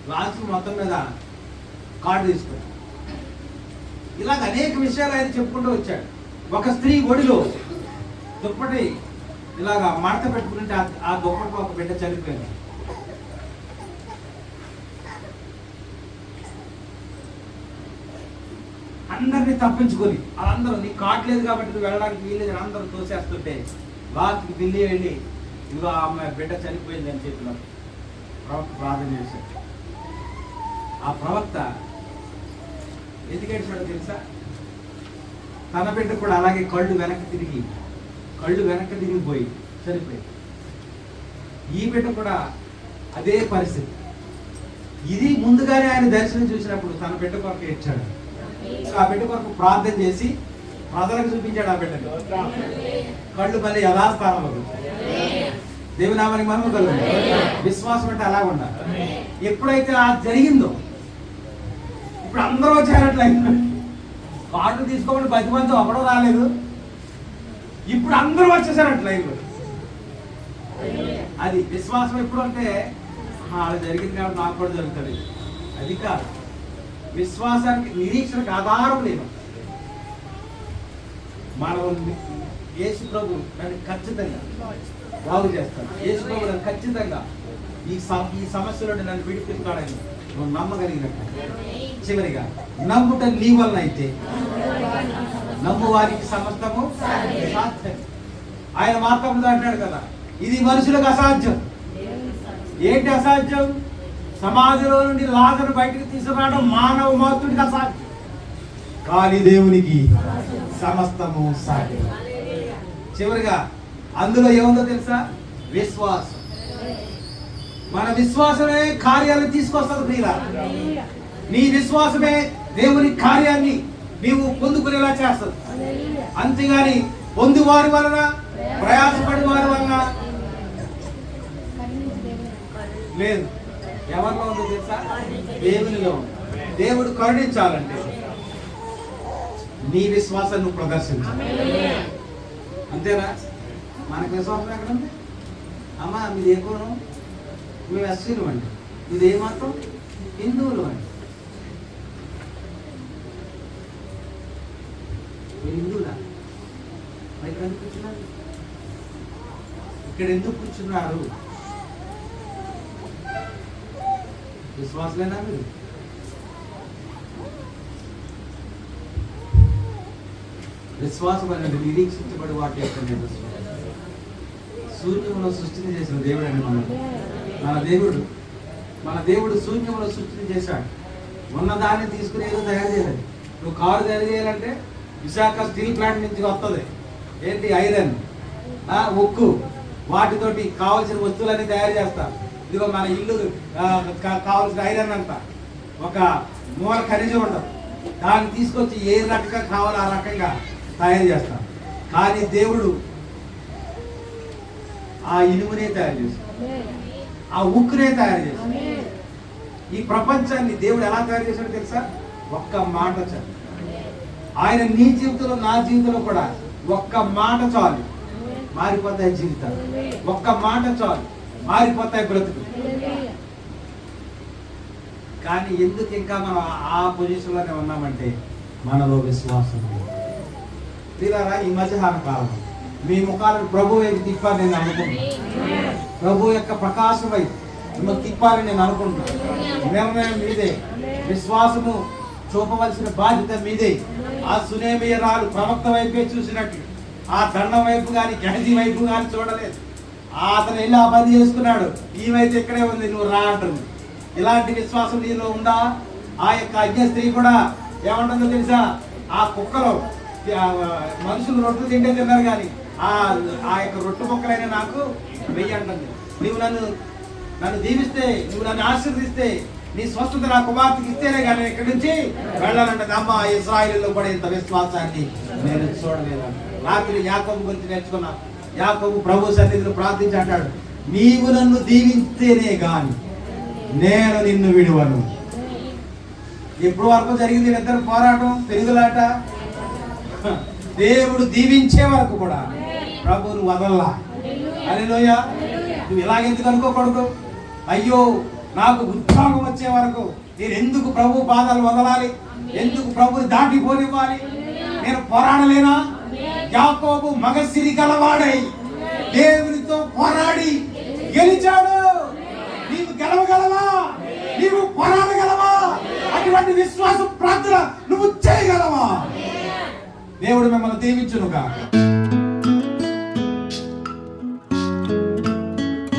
లాస్ట్ మొత్తం మీద కార్డు తీసుకోండి. ఇలాగ అనేక విషయాలు ఆయన చెప్పుకుంటూ వచ్చాడు. ఒక స్త్రీ ఒడిలో దుప్పటి ఇలాగా మడత పెట్టుకుంటే ఆ దుప్పటి ఒక బిడ్డ చనిపోయింది. అందరినీ తప్పించుకొని వాళ్ళందరూ నీ కార్డు లేదు కాబట్టి నువ్వు వెళ్ళడానికి వీలేదు అందరూ తోసేస్తుంటే లాస్ట్కి ఢిల్లీ వెళ్ళి ఇదిగో ఆమె బిడ్డ చనిపోయింది అని చెప్పినారు. ప్రవక్త ప్రార్థన చేశాడు. ఆ ప్రవక్త ఎందుకు ఏడ్చాడో తెలుసా? తన బిడ్డ కూడా అలాగే కళ్ళు వెనక్కి తిరిగిపోయి చనిపోయింది. ఈ బిడ్డ కూడా అదే పరిస్థితి. ఇది ముందుగానే ఆయన దర్శనం చూసినప్పుడు తన బిడ్డ కొరకు ఏడ్చాడు. ఆ బిడ్డ కొరకు ప్రార్థన చేసి ప్రజలకు చూపించాడు. ఆ బిడ్డని కళ్ళు మళ్ళీ యథాస్థానంలో. దేవుని నామానికి మహిమ కలుగును. విశ్వాసం అంటే అలా ఉండాలి. ఎప్పుడైతే ఆ జరిగిందో ఇప్పుడు అందరూ వచ్చారట్లయింది. కార్డు తీసుకోమని 10 మంది ఒకడో రాలేదు, ఇప్పుడు అందరూ వచ్చేసారట్లయింది. అది విశ్వాసం. ఎప్పుడు అంటే అది జరిగింది కాబట్టి నాకు కూడా జరుగుతుంది, అది కాదు. విశ్వాసానికి నిరీక్షణకు ఆధారం లేదు. మనం యేసు ప్రభు నన్ను ఖచ్చితంగా బాగు చేస్తాడు. యేసు ప్రభు నన్ను ఖచ్చితంగా ఈ సమస్యలో నన్ను విడిపిస్తాడని నువ్వు నమ్మగలిగినట్టు. చివరిగా నమ్ముట నీ వలన అయితే నమ్ము వారికి సమస్తము సాధ్యం. ఆయన మార్గంలో అంటాడు కదా, ఇది మనుషులకు అసాధ్యం. ఏంటి అసాధ్యం? సమాధిలో నుండి లాజరు బయటకు తీసుకురావడం మానవ మాతృడికి అసాధ్యం, కానీ దేవునికి సమస్తము సాధ్యం. చివరిగా అందులో ఏముందో తెలుసా? విశ్వాసం. మన విశ్వాసమే కార్యాలను తీసుకొస్తుంది ప్రియులా. నీ విశ్వాసమే దేవుని కార్యాన్ని నీవు పొందుకునేలా చేస్తుంది. అంతేగాని పొందువారి వలన, ప్రయాసపడి వారి వలన లేదు. ఎవరిలో ఉందో తెలుసా? దేవునిలో ఉంది. దేవుడు కరుణించాలంటే నీ విశ్వాసాన్ని నువ్వు ప్రదర్శించాలి. అంతేనా? మనకు విశ్వాసం ఎక్కడ ఉంది? అమ్మా మీది ఏ కోణం? మేము ఎస్సీలు అండి. ఇది ఏమాత్రం? హిందువులు అండి. మీరు హిందువులా? ఇక్కడ ఎందుకు కూర్చున్నారు? ఇక్కడ ఎందుకు కూర్చున్నారు? విశ్వాసలేనా మీరు? విశ్వాసం అనేది నిరీక్షించబడి వాటి యొక్క శూన్యంలో సృష్టిని చేసిన దేవుడు అండి మన దేవుడు శూన్యంలో సృష్టిని చేశాడు. ఉన్న దాన్ని తీసుకుని ఏదో తయారు చేయలేదు. నువ్వు కారు తయారు చేయాలంటే విశాఖ స్టీల్ ప్లాంట్ నుంచి వస్తుంది. ఏంటి? ఐరన్, ఉక్కు, వాటితోటి కావాల్సిన వస్తువులన్నీ తయారు చేస్తారు. ఇదిగో మన ఇల్లు కావాల్సిన ఐరన్ అంతా ఒక మూల ఖనిజం ఉండదు. దాన్ని తీసుకొచ్చి ఏ రకంగా కావాలో ఆ రకంగా తయారు చేస్తారు. కానీ దేవుడు ఆ ఇనుమునే తయారు చేశాడు, ఆ ఉక్కునే తయారు చేశాడు. ఈ ప్రపంచాన్ని దేవుడు ఎలా తయారు చేశాడో తెలుసా? ఒక్క మాట చాలు. ఆయన నీ జీవితంలో, నా జీవితంలో కూడా ఒక్క మాట చాలు, మారిపోతాయి జీవితాలు. ఒక్క మాట చాలు, మారిపోతాయి బ్రతుకు. కానీ ఎందుకు ఇంకా మనం ఆ పొజిషన్లోనే ఉన్నామంటే మనలో విశ్వాసం తీరారా. ఈ మధ్యాహ్న కాలం మీ ముఖాలను ప్రభు వైపు తిప్పాలని నేను అనుకుంటున్నాను. ప్రభు యొక్క ప్రకాశం వైపు మిమ్మల్ని తిప్పాలని నేను అనుకుంటున్నాను. నిర్ణయం మీదే, విశ్వాసము చూపవలసిన బాధ్యత మీదే. ఆ సునేమియరాలు ప్రవక్త వైపే చూసినట్లు ఆ దండం వైపు కానీ గహజీ వైపు కానీ చూడలేదు. అతను వెళ్ళి ఆ పని చేసుకున్నాడు. ఈమెయితే ఇక్కడే ఉంది, నువ్వు రా అంటుంది. ఇలాంటి విశ్వాసం నీలో ఉందా? ఆ యొక్క అజ్ఞ స్త్రీ కూడా ఏమంటుందో తెలుసా? ఆ కుక్కలో మనుషులు రొట్టెలు తింటే తిన్నారు కానీ ఆ యొక్క రొట్టె కుక్కలైనా నాకు వెయ్యి అంటుంది. నువ్వు నన్ను దీవిస్తే, నువ్వు నన్ను ఆశీర్దిస్తే, నీ స్వస్థత నా కుమార్తెకి ఇస్తేనే కానీ ఇక్కడి నుంచి వెళ్ళాలంటే అమ్మ ఇశ్రాయేలులో పడే ఇంత విశ్వాసాన్ని నేను చూడలేదు. రాత్రి యాకోబు గురించి నేర్చుకున్నా. యాకోబు ప్రభు సన్నిధిలో ప్రార్థించి అంటాడు, నీవు నన్ను దీవిస్తేనే గాని నేను నిన్ను విడువను. ఎప్పుడు వరకు జరిగింది ఇద్దరు పోరాటం, పెరుగులాట. దేవుడు దీవించే వరకు కూడా ప్రభువును వదల్లా. హల్లెలూయా. నువ్వు ఇలాగెందుకు అనుకోకూడదు? అయ్యో నాకు ఉద్యోగం వచ్చే వరకు నేను ఎందుకు ప్రభు బాధలు వదలాలి? ఎందుకు ప్రభుని దాటిపోనివ్వాలి? నేను పోరాడలేనా? యాకోబు మగసిరి గలవాడై దేవునితో పోరాడి గెలిచాడు. నీవు గెలవగలవా? నీవు పోరాడగలవా? అటువంటి విశ్వాసం ప్రార్థన నువ్వు చేయగలవా? దేవుడు మిమ్మల్ని దీవించునుగా.